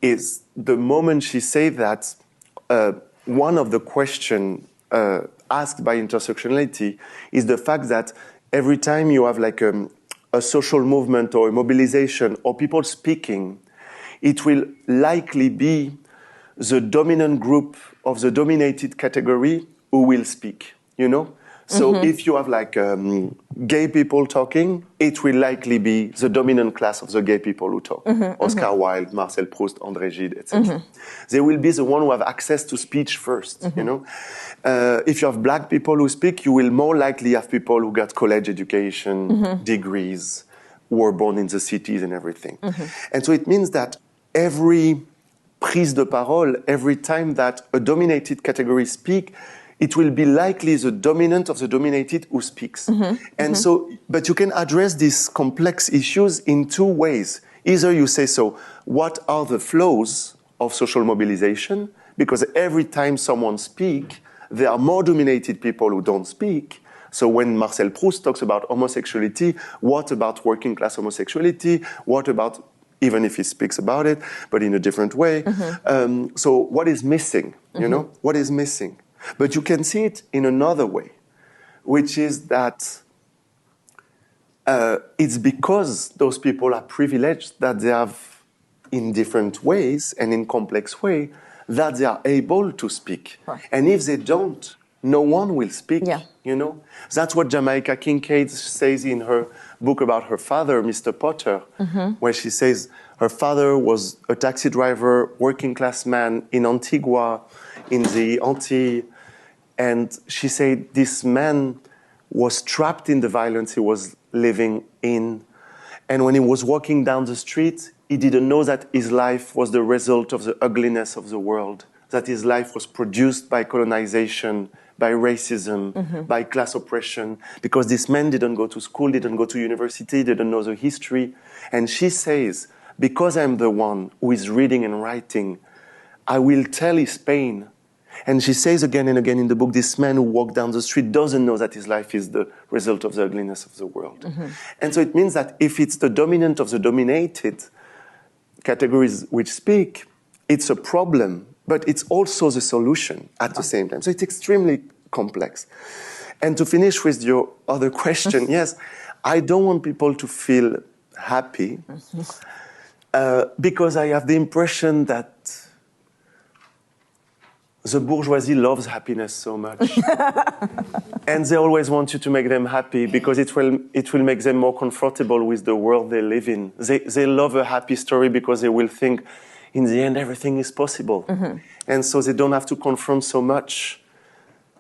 is the moment she said that one of the questions asked by intersectionality is the fact that every time you have a social movement or a mobilization or people speaking, it will likely be the dominant group of the dominated category who will speak, So if you have gay people talking, it will likely be the dominant class of the gay people who talk. Oscar Wilde, Marcel Proust, André Gide, etc. They will be the one who have access to speech first, If you have black people who speak, you will more likely have people who got college education, degrees, who were born in the cities and everything. And so it means that every prise de parole, every time that a dominated category speak, it will be likely the dominant of the dominated who speaks. So, but you can address these complex issues in two ways. Either you say, so what are the flows of social mobilization? Because every time someone speaks, there are more dominated people who don't speak. So when Marcel Proust talks about homosexuality, what about working class homosexuality? What about, even if he speaks about it, but in a different way? So what is missing? What is missing? But you can see it in another way, which is that it's because those people are privileged that they have, in different ways and in complex way, that they are able to speak. And if they don't, no one will speak, Yeah. you know? That's what Jamaica Kincaid says in her book about her father, Mr. Potter, where she says her father was a taxi driver, working class man in Antigua, in the Antilles, and she said this man was trapped in the violence he was living in. And when he was walking down the street, he didn't know that his life was the result of the ugliness of the world, that his life was produced by colonization, by racism, by class oppression, because this man didn't go to school, didn't go to university, didn't know the history. And she says, because I'm the one who is reading and writing, I will tell his pain. And she says again and again in the book, this man who walked down the street doesn't know that his life is the result of the ugliness of the world. And so it means that if it's the dominant of the dominated categories which speak, it's a problem, but it's also the solution at the same time. So it's extremely complex. And to finish with your other question, yes, I don't want people to feel happy because I have the impression that the bourgeoisie loves happiness so much. And they always want you to make them happy because it will make them more comfortable with the world they live in. They love a happy story because they will think, in the end, everything is possible. And so they don't have to confront so much.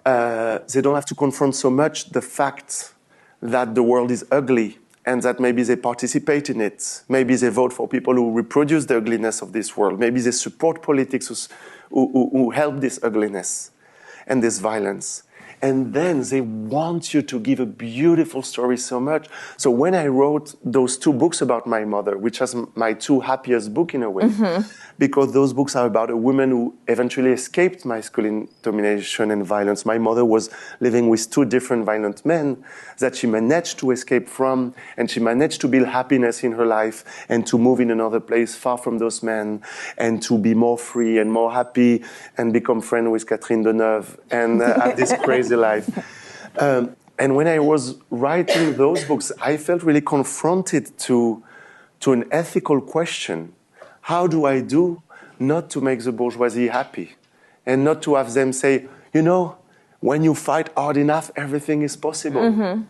They don't have to confront so much the fact that the world is ugly and that maybe they participate in it. Maybe they vote for people who reproduce the ugliness of this world. Maybe they support politics who help this ugliness and this violence. And then they want you to give a beautiful story so much. So when I wrote those two books about my mother, which was my two happiest books in a way, because those books are about a woman who eventually escaped masculine domination and violence. My mother was living with two different violent men that she managed to escape from, and she managed to build happiness in her life and to move in another place far from those men and to be more free and more happy and become friends with Catherine Deneuve and have this crazy life. And when I was writing those books, I felt really confronted to an ethical question. How do I do not to make the bourgeoisie happy and not to have them say, you know, when you fight hard enough, everything is possible.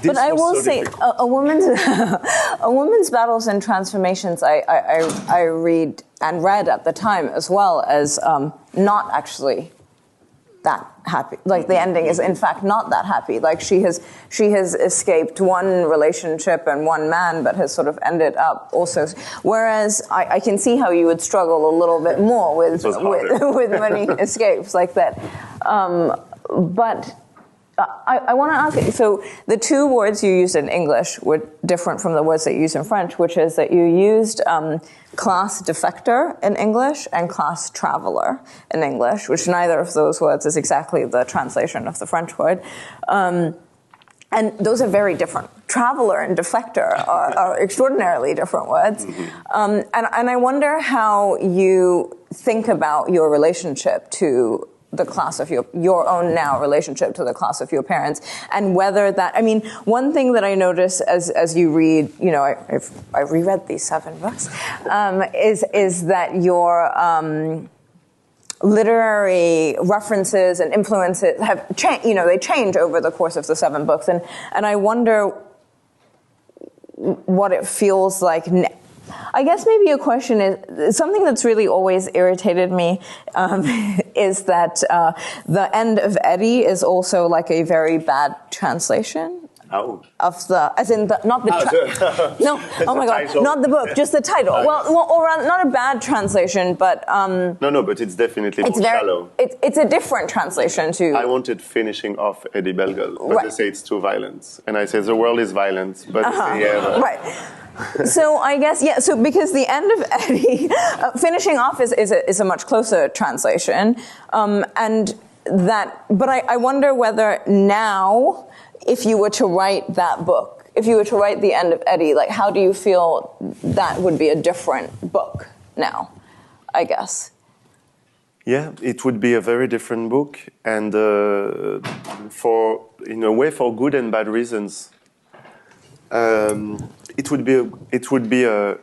But I will say, a woman's battles and transformations, I read and read at the time as well as not actually that happy. Like the ending is in fact not that happy. Like she has escaped one relationship and one man, but has sort of ended up also. Whereas I can see how you would struggle a little bit more with Monique Escapes like that. But I want to ask you, so the two words you used in English were different from the words that you used in French, which is that you used class defector in English and class traveler in English, which neither of those words is exactly the translation of the French word. And those are very different. Traveler and defector are extraordinarily different words. And I wonder how you think about your relationship to the class of your own now relationship to the class of your parents, and whether that, I mean, one thing that I notice as you read, you know, I reread these 7 books, is that your literary references and influences have changed, you know, they change over the course of the 7 books, and I wonder what it feels like. I guess maybe a question is, something that's really always irritated me is that the End of Eddy is also like a very bad translation of the, as in the, not the, no, oh my God, title. Not the book, just the title. Well, or not a bad translation, but no, but it's definitely more shallow. It's a different translation to. I wanted finishing off Eddie Bellegal, but they say it's too violent, and I say the world is violent, but they say, yeah, right. So I guess, yeah, so because the End of Eddy, finishing off is a much closer translation. And that, but I wonder whether now, if you were to write that book, if you were to write the End of Eddy, like how do you feel that would be a different book now, I guess? Yeah, it would be a very different book, and in a way for good and bad reasons. It would be a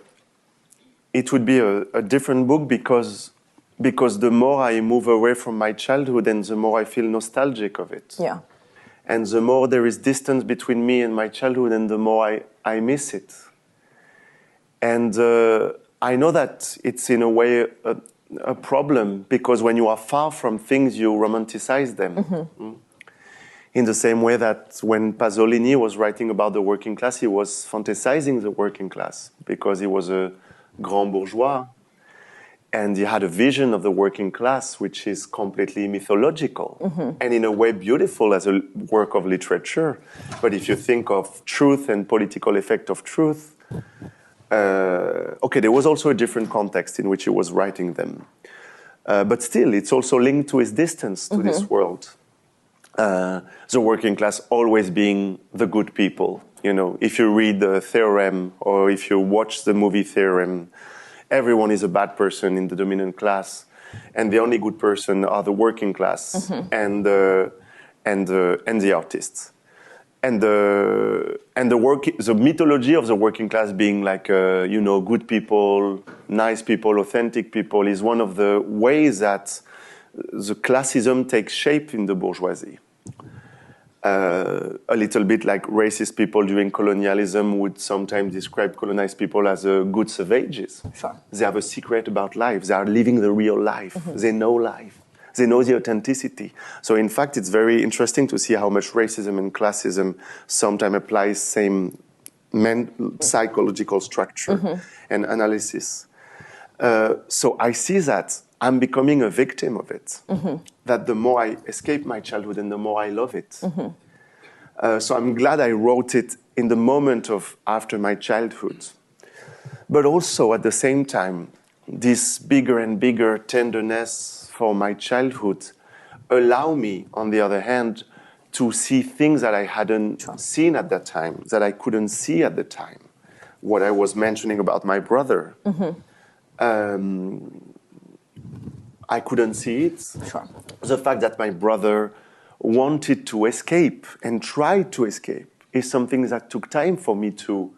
different book because because the more I move away from my childhood, and the more I feel nostalgic of it. Yeah. And the more there is distance between me and my childhood, and the more I miss it. And I know that it's in a way a problem, because when you are far from things, you romanticize them. Mm-hmm. In the same way that when Pasolini was writing about the working class, he was fantasizing the working class, because he was a grand bourgeois. And he had a vision of the working class which is completely mythological, mm-hmm. and in a way beautiful as a work of literature. But if you think of truth and political effect of truth, there was also a different context in which he was writing them. But still, it's also linked to his distance to mm-hmm. this world. The working class always being the good people. You know, if you read the Theorem, or if you watch the movie Theorem, everyone is a bad person in the dominant class, and the only good person are the working class, mm-hmm. and the artists, and the mythology of the working class being like good people, nice people, authentic people is one of the ways that the classism takes shape in the bourgeoisie. A little bit like racist people during colonialism would sometimes describe colonized people as good savages. Sure. They have a secret about life. They are living the real life. Mm-hmm. They know life. They know the authenticity. So in fact, it's very interesting to see how much racism and classism sometimes applies same psychological structure mm-hmm. and analysis. So I see that I'm becoming a victim of it. Mm-hmm. That the more I escape my childhood and the more I love it. Mm-hmm. So I'm glad I wrote it in the moment of after my childhood. But also at the same time, this bigger and bigger tenderness for my childhood allow me, on the other hand, to see things that I hadn't seen at that time, that I couldn't see at the time. What I was mentioning about my brother. Mm-hmm. I couldn't see it. Sure. The fact that my brother wanted to escape and tried to escape is something that took time for me to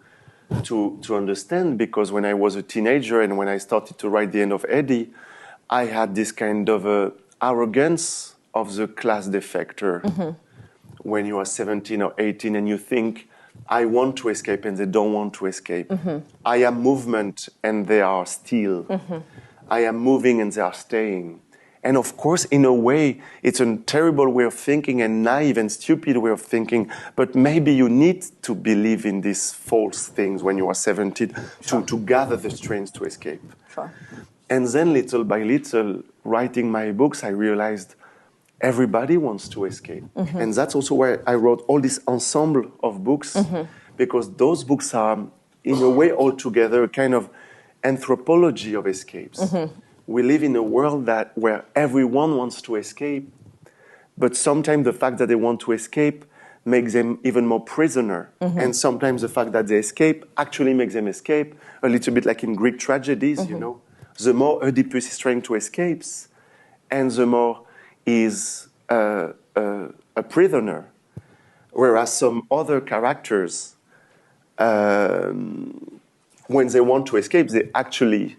understand, because when I was a teenager and when I started to write the End of Eddy, I had this kind of arrogance of the class defector. Mm-hmm. When you are 17 or 18 and you think, I want to escape and they don't want to escape. Mm-hmm. I am movement and they are still. Mm-hmm. I am moving and they are staying. And of course, in a way, it's a terrible way of thinking and naive and stupid way of thinking. But maybe you need to believe in these false things when you are 17 to gather the strength to escape. Sure. And then little by little, writing my books, I realized everybody wants to escape. Mm-hmm. And that's also why I wrote all this ensemble of books, mm-hmm. because those books are, in a way, altogether a kind of anthropology of escapes. Mm-hmm. We live in a world where everyone wants to escape, but sometimes the fact that they want to escape makes them even more prisoner. Mm-hmm. And sometimes the fact that they escape actually makes them escape, a little bit like in Greek tragedies, mm-hmm. you know. The more Oedipus is trying to escape, and the more is a prisoner. Whereas some other characters, when they want to escape, they actually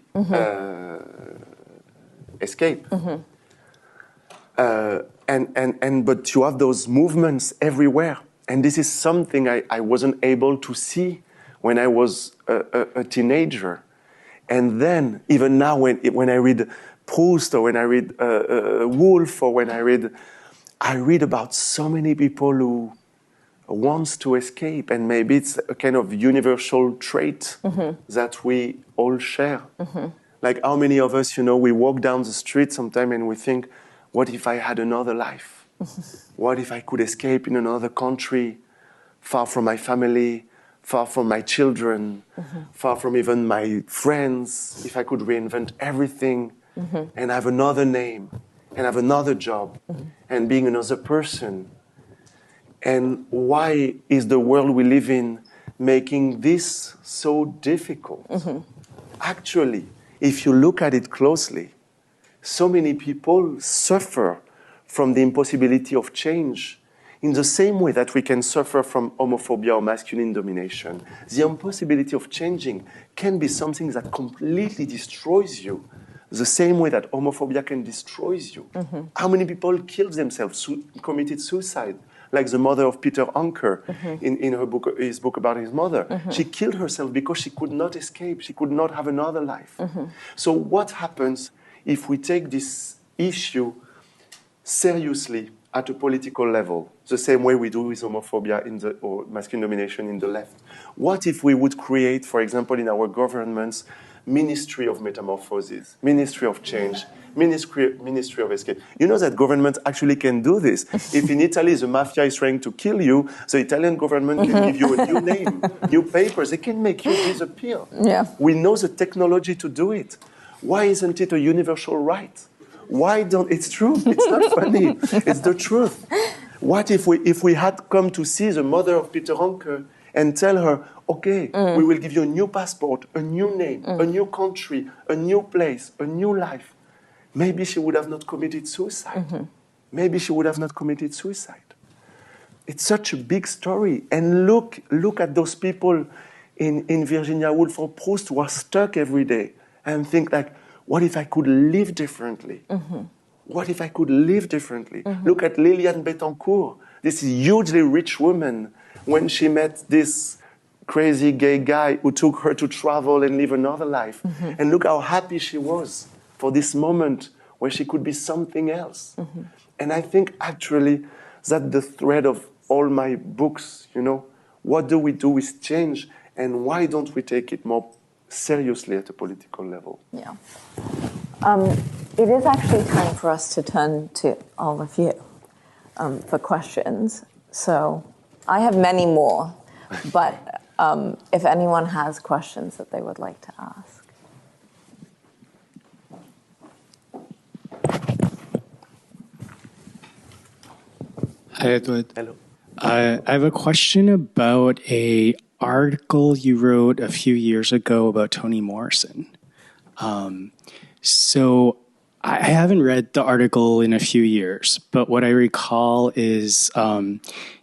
escape. Mm-hmm. But you have those movements everywhere. And this is something I wasn't able to see when I was a teenager. And then, even now, when I read Proust, or when I read Woolf, or when I read about so many people who wants to escape, and maybe it's a kind of universal trait mm-hmm. that we all share. Mm-hmm. Like how many of us, we walk down the street sometime and we think, what if I had another life? Mm-hmm. What if I could escape in another country, far from my family, far from my children, mm-hmm. far from even my friends, if I could reinvent everything mm-hmm. and have another name and have another job mm-hmm. and being another person. And why is the world we live in making this so difficult? Mm-hmm. Actually, if you look at it closely, so many people suffer from the impossibility of change in the same way that we can suffer from homophobia or masculine domination. The impossibility of changing can be something that completely destroys you. The same way that homophobia can destroy you. How many people killed themselves, committed suicide? Like the mother of Peter Anker in her book, his book about his mother. She killed herself because she could not escape. She could not have another life. So what happens if we take this issue seriously at a political level, the same way we do with homophobia or masculine domination in the left? What if we would create, for example, in our governments, Ministry of Metamorphosis, Ministry of Change, Ministry of Escape? You know that government actually can do this. If in Italy the mafia is trying to kill you, the Italian government can give you a new name, new papers. They can make you disappear. Yeah. We know the technology to do it. Why isn't it a universal right? Why don't? It's true. It's not funny. It's the truth. What if we had come to see the mother of Peter Anker and tell her, okay, we will give you a new passport, a new name, a new country, a new place, a new life? Maybe she would have not committed suicide. Maybe she would have not committed suicide. It's such a big story. And look at those people in Virginia Woolf or Proust who are stuck every day and think like, what if I could live differently? What if I could live differently? Look at Lillian Bettencourt, this hugely rich woman, when she met this crazy gay guy who took her to travel and live another life. And look how happy she was for this moment where she could be something else. And I think actually that the thread of all my books, you know, what do we do with change and why don't we take it more seriously at a political level? Yeah. It is actually time for us to turn to all of you for questions. So I have many more, but if anyone has questions that they would like to ask. Hi, Edward. Hello. I have a question about an article you wrote a few years ago about Toni Morrison. So I haven't read the article in a few years, but what I recall is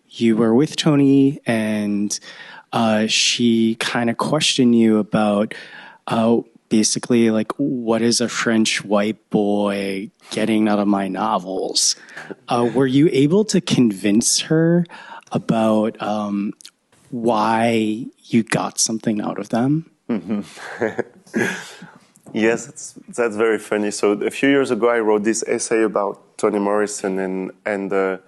you were with Toni and she kind of questioned you about basically like, what is a French white boy getting out of my novels? Were you able to convince her about why you got something out of them? Yes, that's very funny. So a few years ago, I wrote this essay about Toni Morrison, and a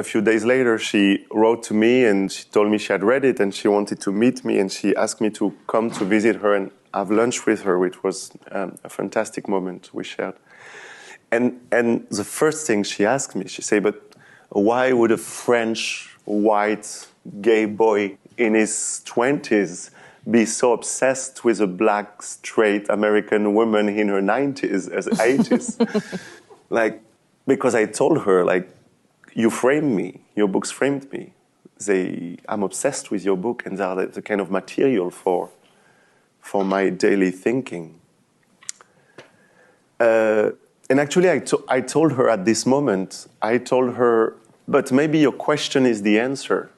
few days later, she wrote to me and she told me she had read it and she wanted to meet me, and she asked me to come to visit her and have lunch with her, which was a fantastic moment we shared. And the first thing she asked me, she said, "But why would a French white gay boy in his 20s be so obsessed with a black straight American woman in her 90s as 80s?" Like, because I told her, like, you framed me, your books framed me. I'm obsessed with your book, and they are the kind of material for my daily thinking. And actually, I told her at this moment, but maybe your question is the answer.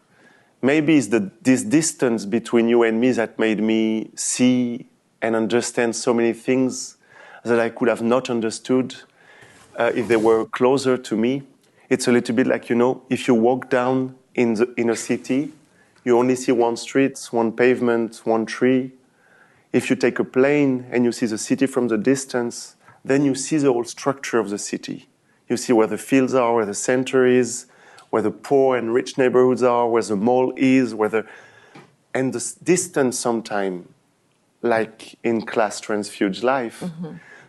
Maybe it's this distance between you and me that made me see and understand so many things that I could have not understood if they were closer to me. It's a little bit like, you know, if you walk down in a city, you only see one street, one pavement, one tree. If you take a plane and you see the city from the distance, then you see the whole structure of the city. You see where the fields are, where the center is, where the poor and rich neighborhoods are, where the mall is, and the distance sometimes, like in class transfuge life,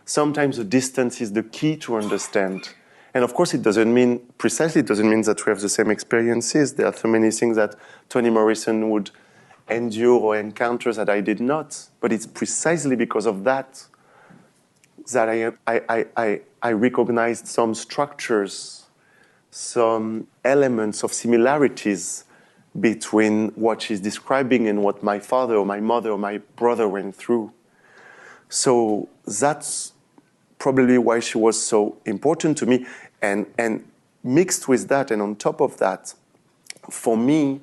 sometimes the distance is the key to understand. And of course, it doesn't mean that we have the same experiences. There are so many things that Toni Morrison would endure or encounter that I did not. But it's precisely because of that I recognized some structures, some elements of similarities between what she's describing and what my father or my mother or my brother went through. So that's probably why she was so important to me. And mixed with that, and on top of that, for me,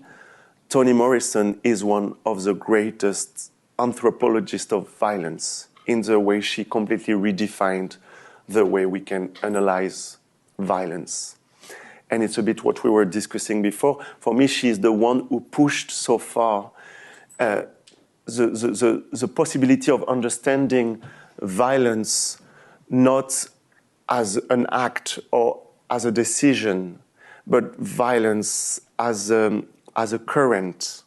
Toni Morrison is one of the greatest anthropologists of violence in the way she completely redefined the way we can analyze violence. And it's a bit what we were discussing before. For me, she's the one who pushed so far the possibility of understanding violence not as an act or as a decision, but violence as a current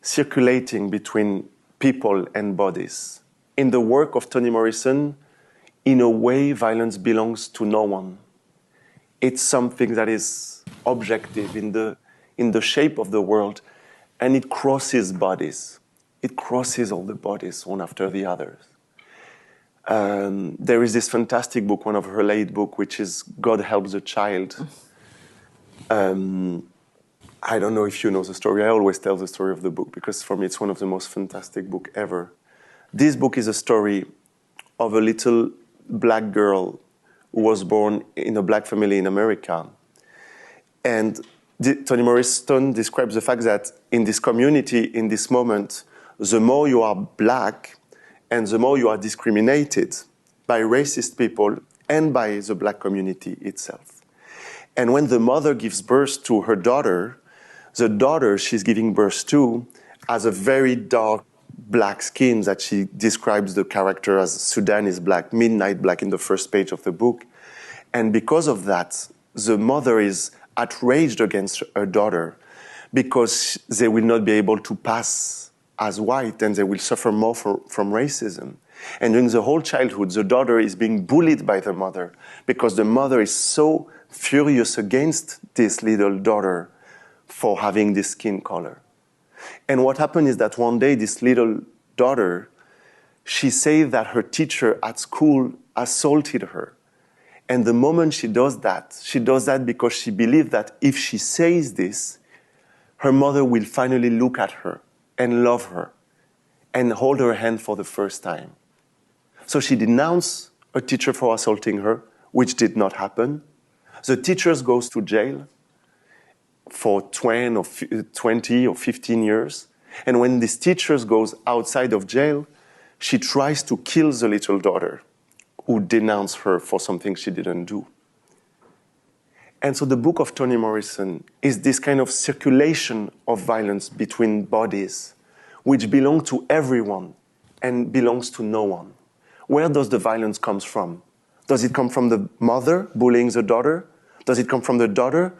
circulating between people and bodies. In the work of Toni Morrison, in a way, violence belongs to no one. It's something that is objective in the shape of the world, and it crosses bodies. It crosses all the bodies, one after the others. There is this fantastic book, one of her late book, which is God Helps the Child. I don't know if you know the story. I always tell the story of the book because for me it's one of the most fantastic books ever. This book is a story of a little black girl who was born in a black family in America. And Toni Morrison describes the fact that in this community, in this moment, the more you are black and the more you are discriminated by racist people and by the black community itself. And when the mother gives birth to her daughter, the daughter she's giving birth to has a very dark black skin that she describes the character as Sudanese black, midnight black in the first page of the book. And because of that, the mother is outraged against her daughter because they will not be able to pass as white and they will suffer more from racism. And during the whole childhood, the daughter is being bullied by the mother because the mother is so furious against this little daughter for having this skin color. And what happened is that one day, this little daughter, she said that her teacher at school assaulted her. And the moment she does that because she believed that if she says this, her mother will finally look at her and love her and hold her hand for the first time. So she denounced a teacher for assaulting her, which did not happen. The teacher goes to jail for 20 or 15 years. And when this teacher goes outside of jail, she tries to kill the little daughter who denounced her for something she didn't do. And so the book of Toni Morrison is this kind of circulation of violence between bodies, which belong to everyone and belongs to no one. Where does the violence come from? Does it come from the mother bullying the daughter? Does it come from the daughter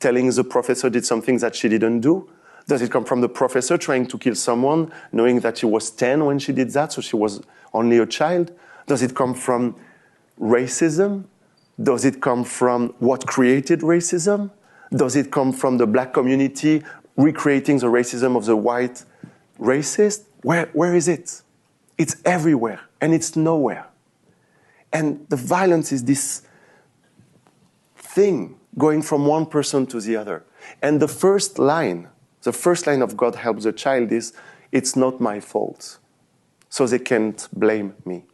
telling the professor did something that she didn't do? Does it come from the professor trying to kill someone, knowing that she was 10 when she did that, so she was only a child? Does it come from racism? Does it come from what created racism? Does it come from the black community recreating the racism of the white racist? Where is it? It's everywhere, and it's nowhere. And the violence is this thing going from one person to the other. And the first line of God Helps the Child is, it's not my fault, so they can't blame me.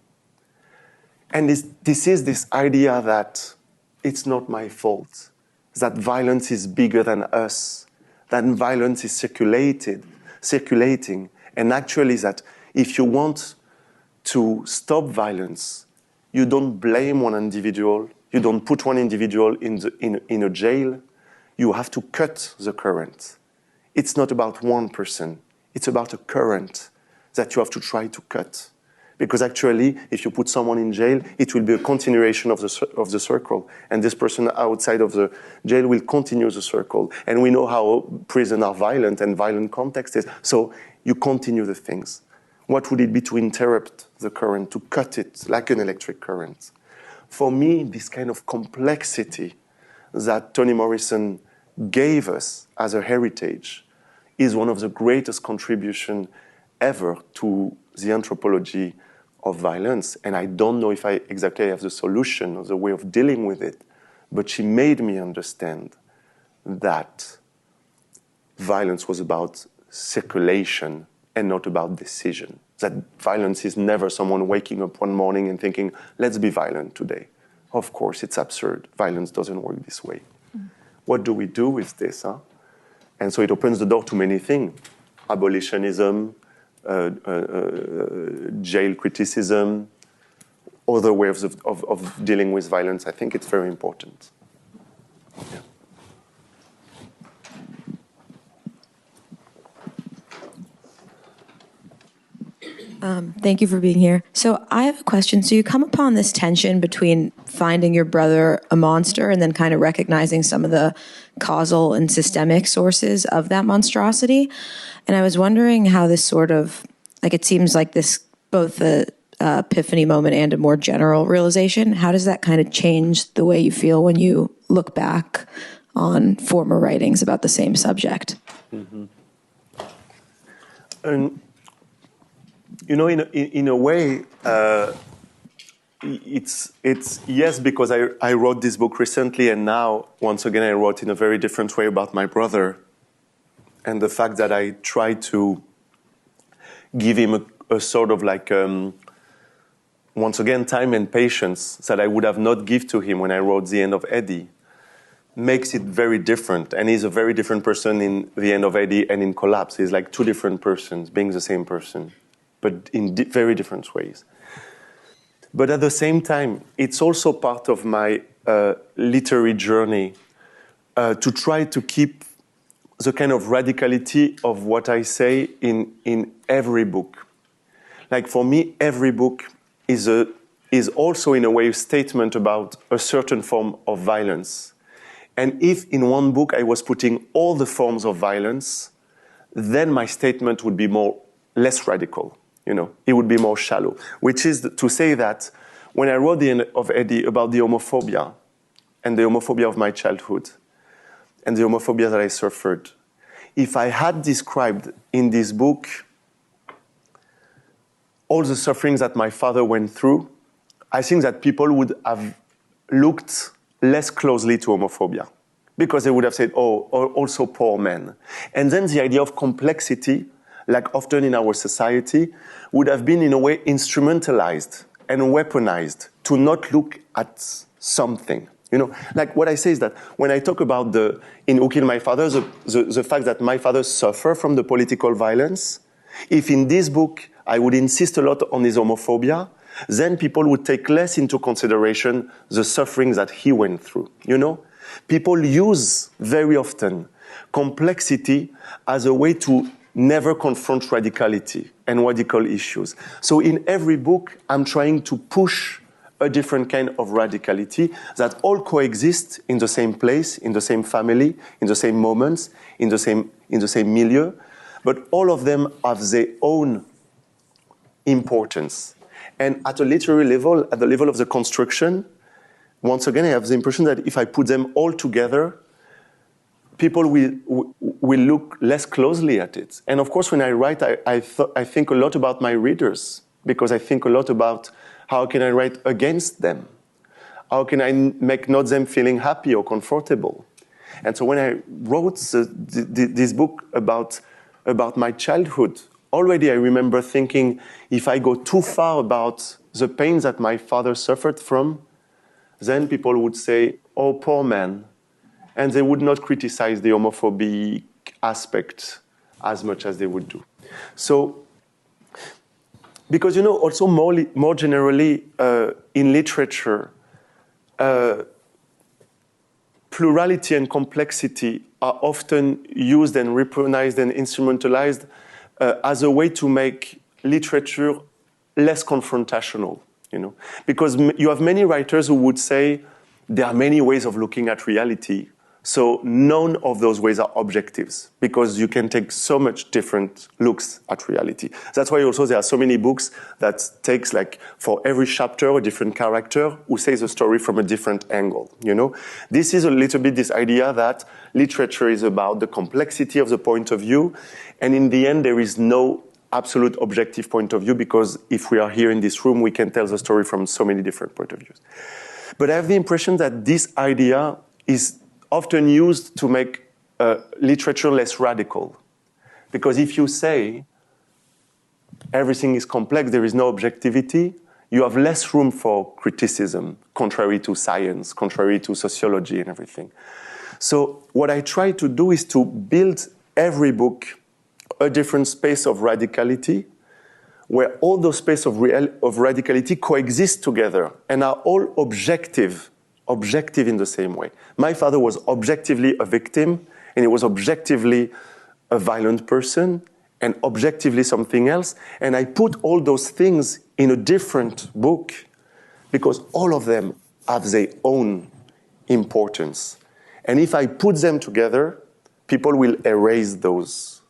And this is this idea that it's not my fault, that violence is bigger than us, that violence is circulating, and actually that if you want to stop violence, you don't blame one individual, you don't put one individual in a jail, you have to cut the current. It's not about one person, it's about a current that you have to try to cut. Because actually, if you put someone in jail, it will be a continuation of the circle. And this person outside of the jail will continue the circle. And we know how prisons are violent and violent context is. So you continue the things. What would it be to interrupt the current, to cut it like an electric current? For me, this kind of complexity that Toni Morrison gave us as a heritage is one of the greatest contributions ever to the anthropology of violence. And I don't know if I exactly have the solution or the way of dealing with it, but she made me understand that violence was about circulation and not about decision. That violence is never someone waking up one morning and thinking, let's be violent today. Of course, it's absurd. Violence doesn't work this way. What do we do with this? And so it opens the door to many things. Abolitionism, jail criticism, other ways of dealing with violence. I think it's very important. Yeah. Thank you for being here. So I have a question. So you come upon this tension between finding your brother a monster and then kind of recognizing some of the causal and systemic sources of that monstrosity. And I was wondering how this sort of, like, it seems like this, both the epiphany moment and a more general realization, how does that kind of change the way you feel when you look back on former writings about the same subject? Mm-hmm. You know, in a way, it's yes, because I wrote this book recently, and now, once again, I wrote in a very different way about my brother, and the fact that I tried to give him a sort of like, once again, time and patience that I would have not give to him when I wrote The End of Eddy, makes it very different. And he's a very different person in The End of Eddy and in Collapse. He's like two different persons, being the same person, but in very different ways. But at the same time, it's also part of my literary journey to try to keep the kind of radicality of what I say in every book. Like, for me, every book is also, in a way, a statement about a certain form of violence. And if in one book I was putting all the forms of violence, then my statement would be less radical. You know, it would be more shallow, which is to say that when I wrote The End of Eddy about the homophobia and the homophobia of my childhood and the homophobia that I suffered, if I had described in this book all the sufferings that my father went through, I think that people would have looked less closely to homophobia, because they would have said, oh, also poor men. And then the idea of complexity, like often in our society, would have been in a way instrumentalized and weaponized to not look at something. You know, like what I say is that when I talk about in Who Killed My Father, the fact that my father suffered from the political violence, if in this book I would insist a lot on his homophobia, then people would take less into consideration the sufferings that he went through. You know, people use very often complexity as a way to never confront radicality and radical issues. So in every book, I'm trying to push a different kind of radicality that all coexist in the same place, in the same family, in the same moments, in the same milieu, but all of them have their own importance. And at a literary level, at the level of the construction, once again, I have the impression that if I put them all together, people will look less closely at it. And of course, when I write, I think a lot about my readers, because I think a lot about how can I write against them? How can I make not them feeling happy or comfortable? And so when I wrote this book about my childhood, already I remember thinking, if I go too far about the pain that my father suffered from, then people would say, oh, poor man. And they would not criticize the homophobic aspect as much as they would do. So, because, you know, also more generally in literature, plurality and complexity are often used and weaponized and instrumentalized as a way to make literature less confrontational, you know. Because you have many writers who would say there are many ways of looking at reality, so none of those ways are objectives, because you can take so much different looks at reality. That's why also there are so many books that takes, like, for every chapter a different character who says a story from a different angle, you know. This is a little bit this idea that literature is about the complexity of the point of view, and in the end there is no absolute objective point of view, because if we are here in this room, we can tell the story from so many different point of views. But I have the impression that this idea is often used to make literature less radical. Because if you say everything is complex, there is no objectivity, you have less room for criticism, contrary to science, contrary to sociology and everything. So what I try to do is to build every book a different space of radicality, where all those spaces of radicality coexist together and are all objective in the same way. My father was objectively a victim, and he was objectively a violent person, and objectively something else. And I put all those things in a different book because all of them have their own importance. And if I put them together, people will erase those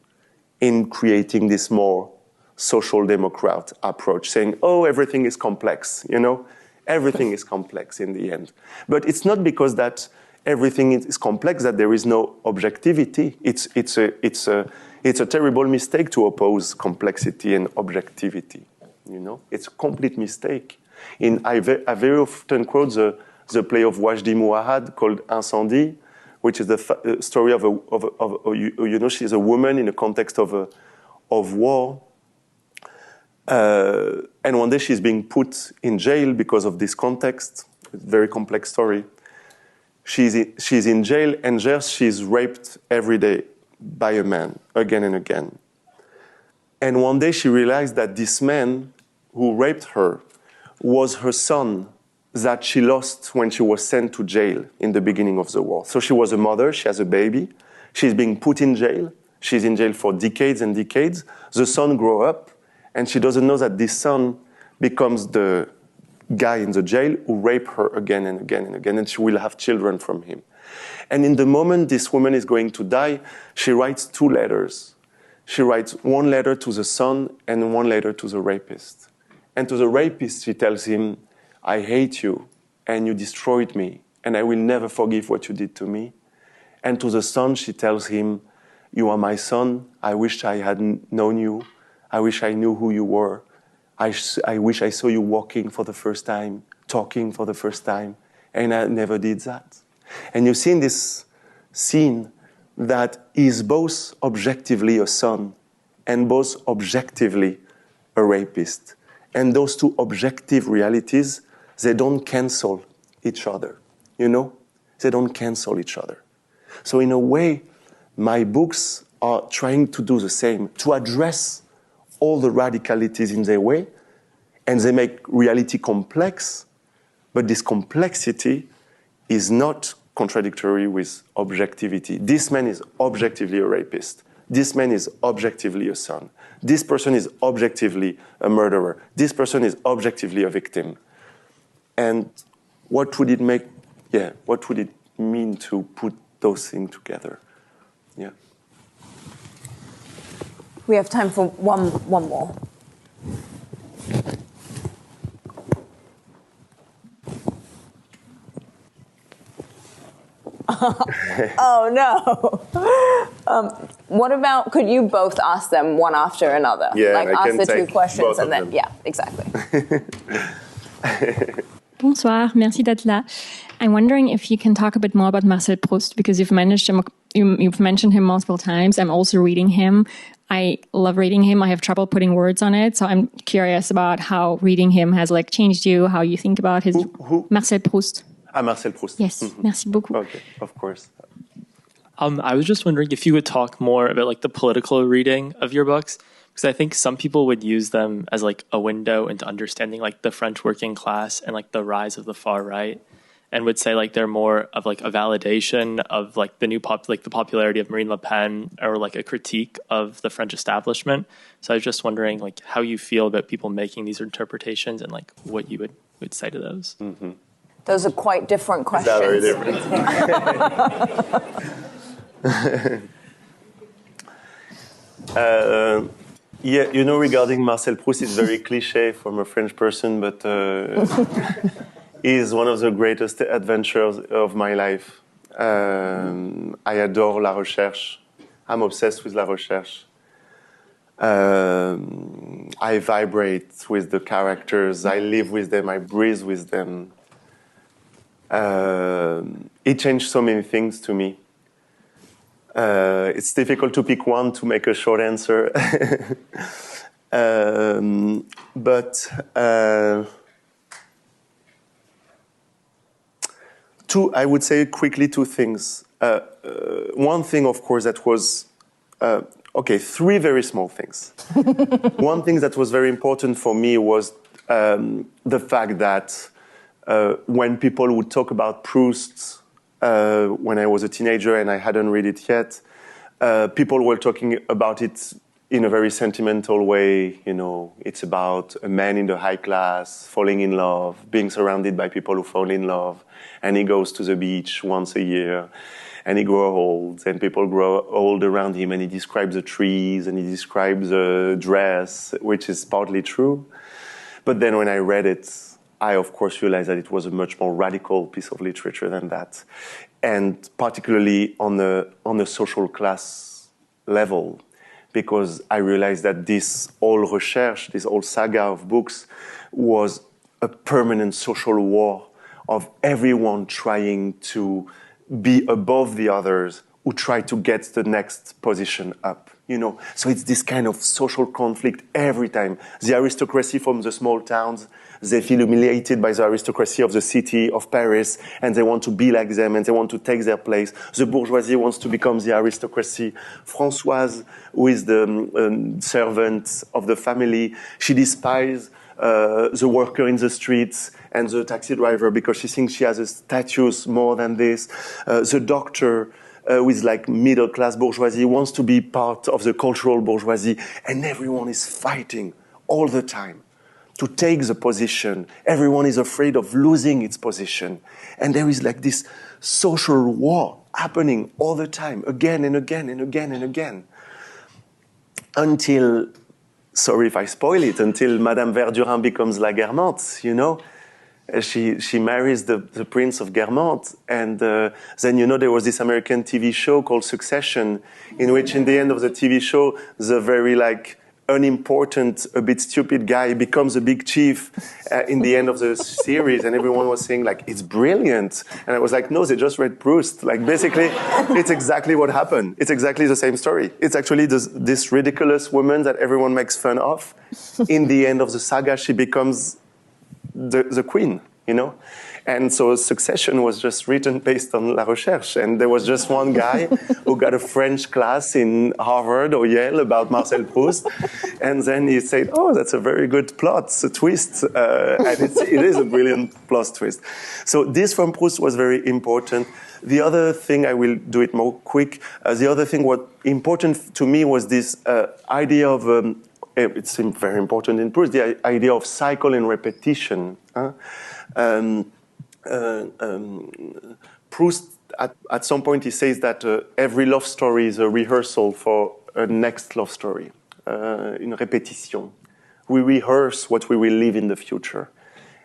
in creating this more social democrat approach, saying, oh, everything is complex, you know? Everything is complex in the end. But it's not because that everything is complex that there is no objectivity. It's a terrible mistake to oppose complexity and objectivity, you know? It's a complete mistake. I very often quote the play of Wajdi Mouahad called Incendie, which is the story of you know, she's a woman in a context of war. And one day she's being put in jail because of this context. It's a very complex story. She's in jail, and there she's raped every day by a man, again and again. And one day she realized that this man who raped her was her son that she lost when she was sent to jail in the beginning of the war. So she was a mother, she has a baby, she's being put in jail, she's in jail for decades and decades. The son grows up, and she doesn't know that this son becomes the guy in the jail who raped her again and again and again, and she will have children from him. And in the moment this woman is going to die, she writes 2 letters. She writes 1 letter to the son and 1 letter to the rapist. And to the rapist, she tells him, I hate you, and you destroyed me, and I will never forgive what you did to me. And to the son, she tells him, you are my son, I wish I had known you, I wish I knew who you were, I wish I saw you walking for the first time, talking for the first time, and I never did that. And you see in this scene that he is both objectively a son and both objectively a rapist. And those 2 objective realities, they don't cancel each other, you know? They don't cancel each other. So in a way, my books are trying to do the same, to address all the radicalities in their way, and they make reality complex, but this complexity is not contradictory with objectivity. This man is objectively a rapist. This man is objectively a son. This person is objectively a murderer. This person is objectively a victim. And what would it mean to put those things together? Yeah. We have time for one more. Oh, no. What about, could you both ask them one after another? Yeah, like I ask the 2 questions and then, them. yeah, exactly. Bonsoir, merci d'être là. I'm wondering if you can talk a bit more about Marcel Proust, because you've mentioned him multiple times. I'm also reading him. I love reading him. I have trouble putting words on it. So I'm curious about how reading him has like changed you, how you think about his... Who? Marcel Proust. Ah, Marcel Proust. Yes, merci beaucoup. Okay, of course. I was just wondering if you would talk more about like the political reading of your books, because I think some people would use them as like a window into understanding like the French working class and like the rise of the far right, and would say like they're more of like a validation of like the new the popularity of Marine Le Pen, or like a critique of the French establishment. So I was just wondering like how you feel about people making these interpretations and like what you would say to those. Mm-hmm. Those are quite different questions. Very different. Yeah, you know, regarding Marcel Proust, it's very cliché from a French person, but he's one of the greatest adventures of my life. I adore La Recherche. I'm obsessed with La Recherche. I vibrate with the characters. I live with them. I breathe with them. It changed so many things to me. It's difficult to pick one to make a short answer. I would say quickly 2 things. One thing, of course, that was Okay, three very small things. One thing that was very important for me was the fact that when people would talk about Proust when I was a teenager and I hadn't read it yet, people were talking about it in a very sentimental way. You know, it's about a man in the high class falling in love, being surrounded by people who fall in love, and he goes to the beach once a year, and he grows old, and people grow old around him, and he describes the trees, and he describes a dress, which is partly true. But then when I read it, I, of course, realized that it was a much more radical piece of literature than that, and particularly on a social class level, because I realized that this whole recherche, this whole saga of books, was a permanent social war of everyone trying to be above the others who try to get the next position up. You know, so it's this kind of social conflict every time. The aristocracy from the small towns, they feel humiliated by the aristocracy of the city of Paris, and they want to be like them, and they want to take their place. The bourgeoisie wants to become the aristocracy. Françoise, who is the servant of the family, she despises the worker in the streets and the taxi driver because she thinks she has a status more than this. The doctor, with like middle-class bourgeoisie, wants to be part of the cultural bourgeoisie, and everyone is fighting all the time to take the position. Everyone is afraid of losing its position. And there is like this social war happening all the time, again and again and again and again. Until, sorry if I spoil it, until Madame Verdurin becomes La Guermantes, you know? She marries the Prince of Guermantes, and then, you know, there was this American TV show called Succession, in which in the end of the TV show, the very like unimportant, a bit stupid guy becomes a big chief in the end of the series, and everyone was saying like, it's brilliant. And I was like, no, they just read Proust. Like basically, it's exactly what happened. It's exactly the same story. It's actually this ridiculous woman that everyone makes fun of. In the end of the saga, she becomes the queen, you know? And so Succession was just written based on La Recherche. And there was just one guy who got a French class in Harvard or Yale about Marcel Proust. And then he said, oh, that's a very good plot, it's a twist. And it is a brilliant plot twist. So this from Proust was very important. The other thing, I will do it more quick. The other thing what important to me was this idea of, it's very important in Proust, the idea of cycle and repetition. Proust, at some point, he says that every love story is a rehearsal for a next love story, une répétition. We rehearse what we will live in the future.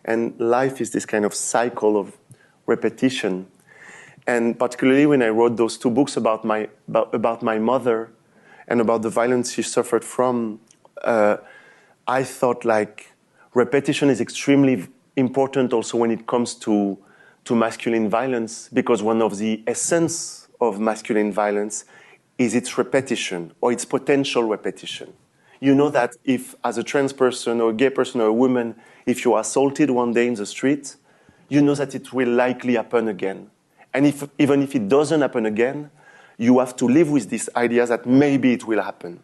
And life is this kind of cycle of repetition. And particularly when I wrote those two books about my mother and about the violence she suffered from, I thought like repetition is extremely important also when it comes to masculine violence, because one of the essence of masculine violence is its repetition or its potential repetition. You know that if, as a trans person or a gay person or a woman, if you are assaulted one day in the street, you know that it will likely happen again. And even if it doesn't happen again, you have to live with this idea that maybe it will happen.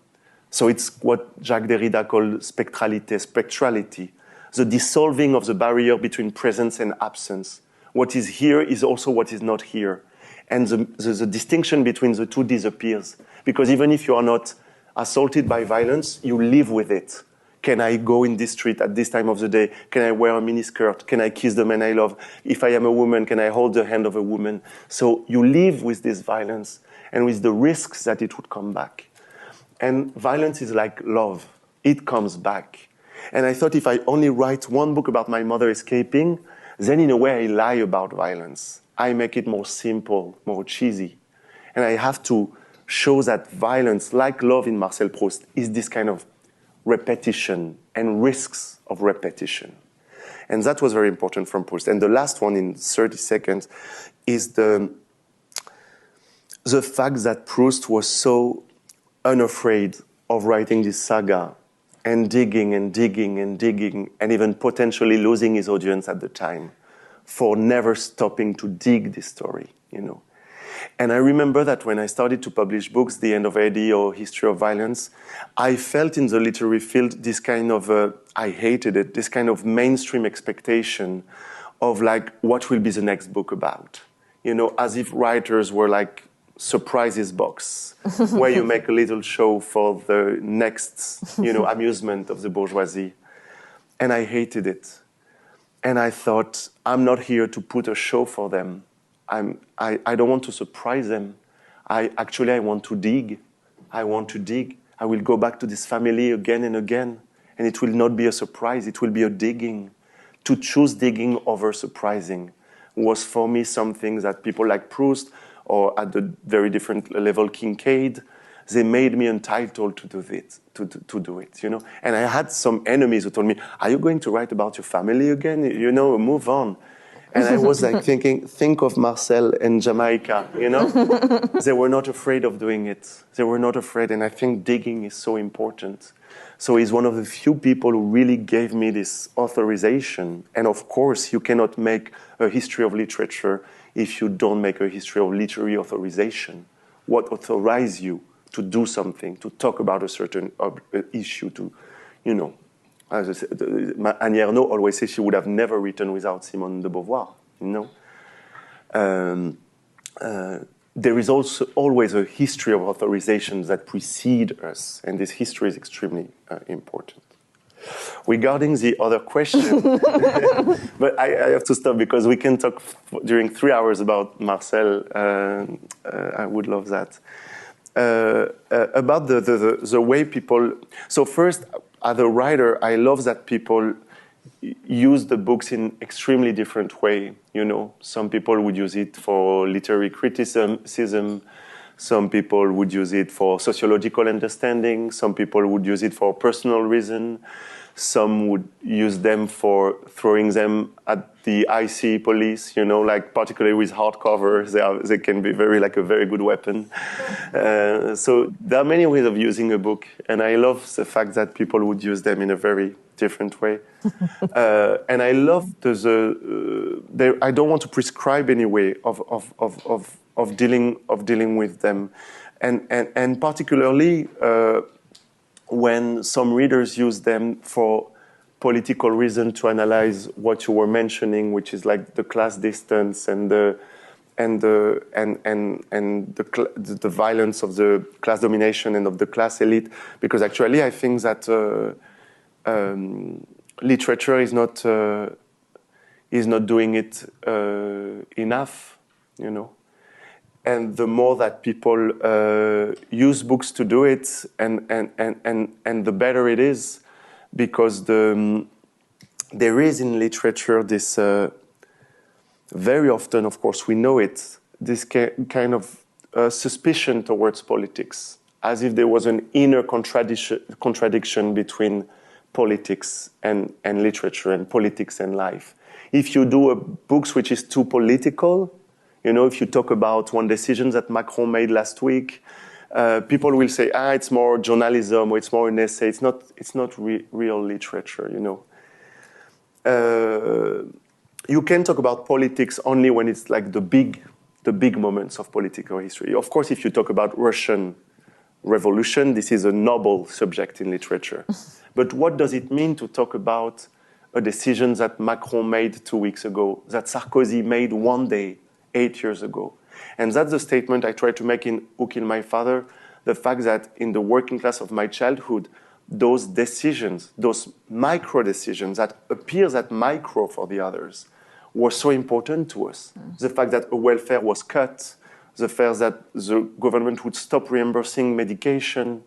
So it's what Jacques Derrida called spectrality, the dissolving of the barrier between presence and absence. What is here is also what is not here. And the distinction between the two disappears. Because even if you are not assaulted by violence, you live with it. Can I go in this street at this time of the day? Can I wear a miniskirt? Can I kiss the man I love? If I am a woman, can I hold the hand of a woman? So you live with this violence and with the risks that it would come back. And violence is like love. It comes back. And I thought if I only write one book about my mother escaping, then in a way I lie about violence. I make it more simple, more cheesy. And I have to show that violence, like love in Marcel Proust, is this kind of repetition and risks of repetition. And that was very important from Proust. And the last one in 30 seconds is the fact that Proust was so unafraid of writing this saga and digging and digging and digging and even potentially losing his audience at the time for never stopping to dig this story, you know. And I remember that when I started to publish books, The End of Eddy or History of Violence, I felt in the literary field this kind of, I hated it, this kind of mainstream expectation of like, what will be the next book about? You know, as if writers were like surprises box, where you make a little show for the next, you know, amusement of the bourgeoisie. And I hated it. And I thought, I'm not here to put a show for them. I don't want to surprise them. I want to dig. I want to dig. I will go back to this family again and again. And it will not be a surprise. It will be a digging. To choose digging over surprising was for me something that people like Proust or at the very different level Kincaid, they made me entitled to do it, to do it, you know. And I had some enemies who told me, are you going to write about your family again? You know, move on. And I was like thinking, think of Marcel and Jamaica, you know? They were not afraid of doing it. They were not afraid. And I think digging is so important. So he's one of the few people who really gave me this authorization. And of course, you cannot make a history of literature if you don't make a history of literary authorization. What authorizes you to do something, to talk about a certain issue, to, you know. As I said, Annie Ernaux always says she would have never written without Simone de Beauvoir, you know. There is also always a history of authorizations that precede us, and this history is extremely important. Regarding the other question, but I have to stop because we can talk during 3 hours about Marcel. I would love that. About the way people... So first, as a writer, I love that people use the books in extremely different way. You know, some people would use it for literary criticism. Some people would use it for sociological understanding. Some people would use it for personal reason. Some would use them for throwing them at the IC police, you know, like particularly with hardcovers, they can be like a very good weapon. So there are many ways of using a book, and I love the fact that people would use them in a very different way. And I love I don't want to prescribe any way of dealing with them, and particularly. When some readers use them for political reason to analyze what you were mentioning, which is like the class distance and the violence of the class domination and of the class elite, because actually I think that literature is not doing it enough, you know. And the more that people use books to do it, and the better it is, because there is in literature this very often, of course, we know it, this kind of suspicion towards politics, as if there was an inner contradiction between politics and literature, and politics and life. If you do books which is too political, you know, if you talk about one decision that Macron made last week, people will say, it's more journalism, or it's more an essay. It's not real literature, you know. You can talk about politics only when it's like the big moments of political history. Of course, if you talk about Russian Revolution, this is a noble subject in literature. But what does it mean to talk about a decision that Macron made 2 weeks ago, that Sarkozy made one day, 8 years ago? And that's the statement I try to make in Who Killed My Father, the fact that in the working class of my childhood, those decisions, those micro decisions that appear that micro for the others, were so important to us. The fact that a welfare was cut, the fact that the government would stop reimbursing medication,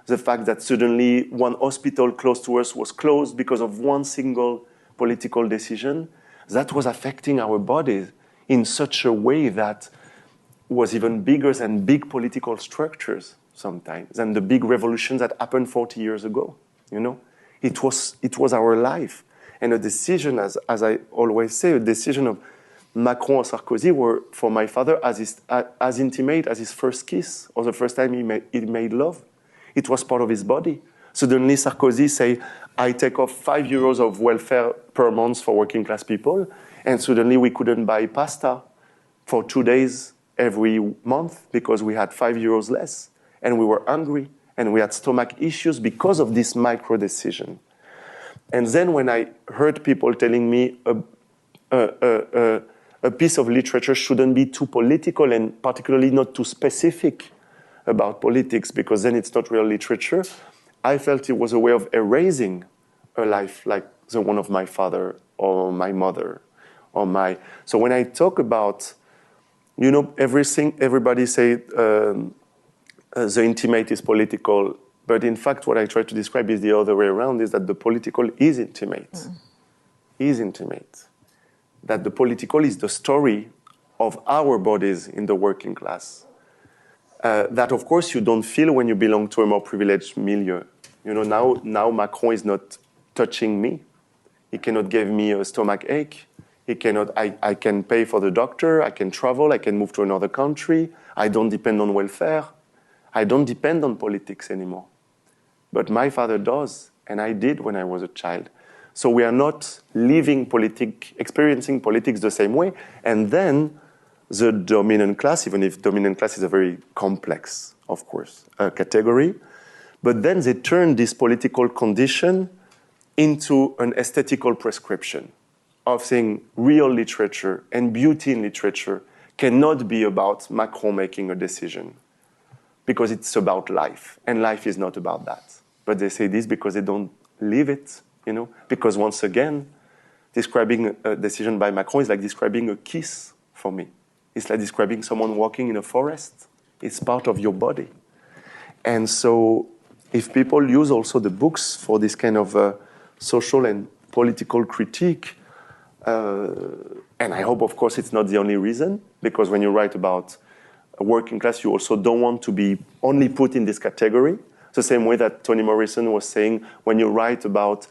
the fact that suddenly one hospital close to us was closed because of one single political decision, that was affecting our bodies in such a way that was even bigger than big political structures sometimes, than the big revolutions that happened 40 years ago, you know? It was our life. And a decision, as I always say, a decision of Macron or Sarkozy were, for my father, as intimate as his first kiss or the first time he made love. It was part of his body. Suddenly Sarkozy say, I take off 5 euros of welfare per month for working class people, and suddenly we couldn't buy pasta for 2 days every month because we had 5 euros less, and we were hungry, and we had stomach issues because of this micro decision. And then when I heard people telling me a piece of literature shouldn't be too political and particularly not too specific about politics because then it's not real literature, I felt it was a way of erasing a life like the one of my father or my mother or my... So when I talk about, you know, everybody say the intimate is political, but in fact what I try to describe is the other way around, is that the political is intimate. Is intimate. That the political is the story of our bodies in the working class. That, of course, you don't feel when you belong to a more privileged milieu. You know, now Macron is not touching me. He cannot give me a stomach ache. He cannot. I can pay for the doctor. I can travel. I can move to another country. I don't depend on welfare. I don't depend on politics anymore. But my father does, and I did when I was a child. So we are not living experiencing politics the same way. And then the dominant class, even if dominant class is a very complex, of course, category, but then they turn this political condition into an aesthetical prescription of saying real literature and beauty in literature cannot be about Macron making a decision because it's about life, and life is not about that. But they say this because they don't live it. You know, because once again, describing a decision by Macron is like describing a kiss for me. It's like describing someone walking in a forest. It's part of your body. And so if people use also the books for this kind of social and political critique, and I hope, of course, it's not the only reason, because when you write about a working class, you also don't want to be only put in this category. It's the same way that Toni Morrison was saying, when you write about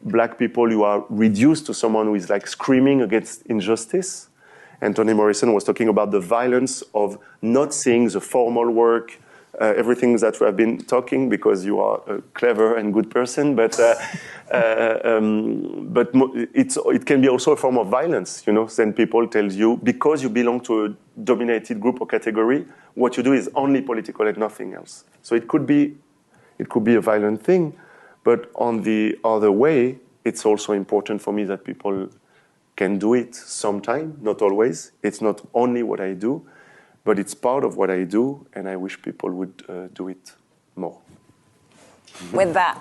Black people, you are reduced to someone who is like screaming against injustice. And Toni Morrison was talking about the violence of not seeing the formal work, everything that we have been talking, because you are a clever and good person. But it can be also a form of violence. You know, then people tell you because you belong to a dominated group or category, what you do is only political and nothing else. So it could be a violent thing. But on the other way, it's also important for me that people can do it sometime, not always. It's not only what I do, but it's part of what I do, and I wish people would do it more. With that.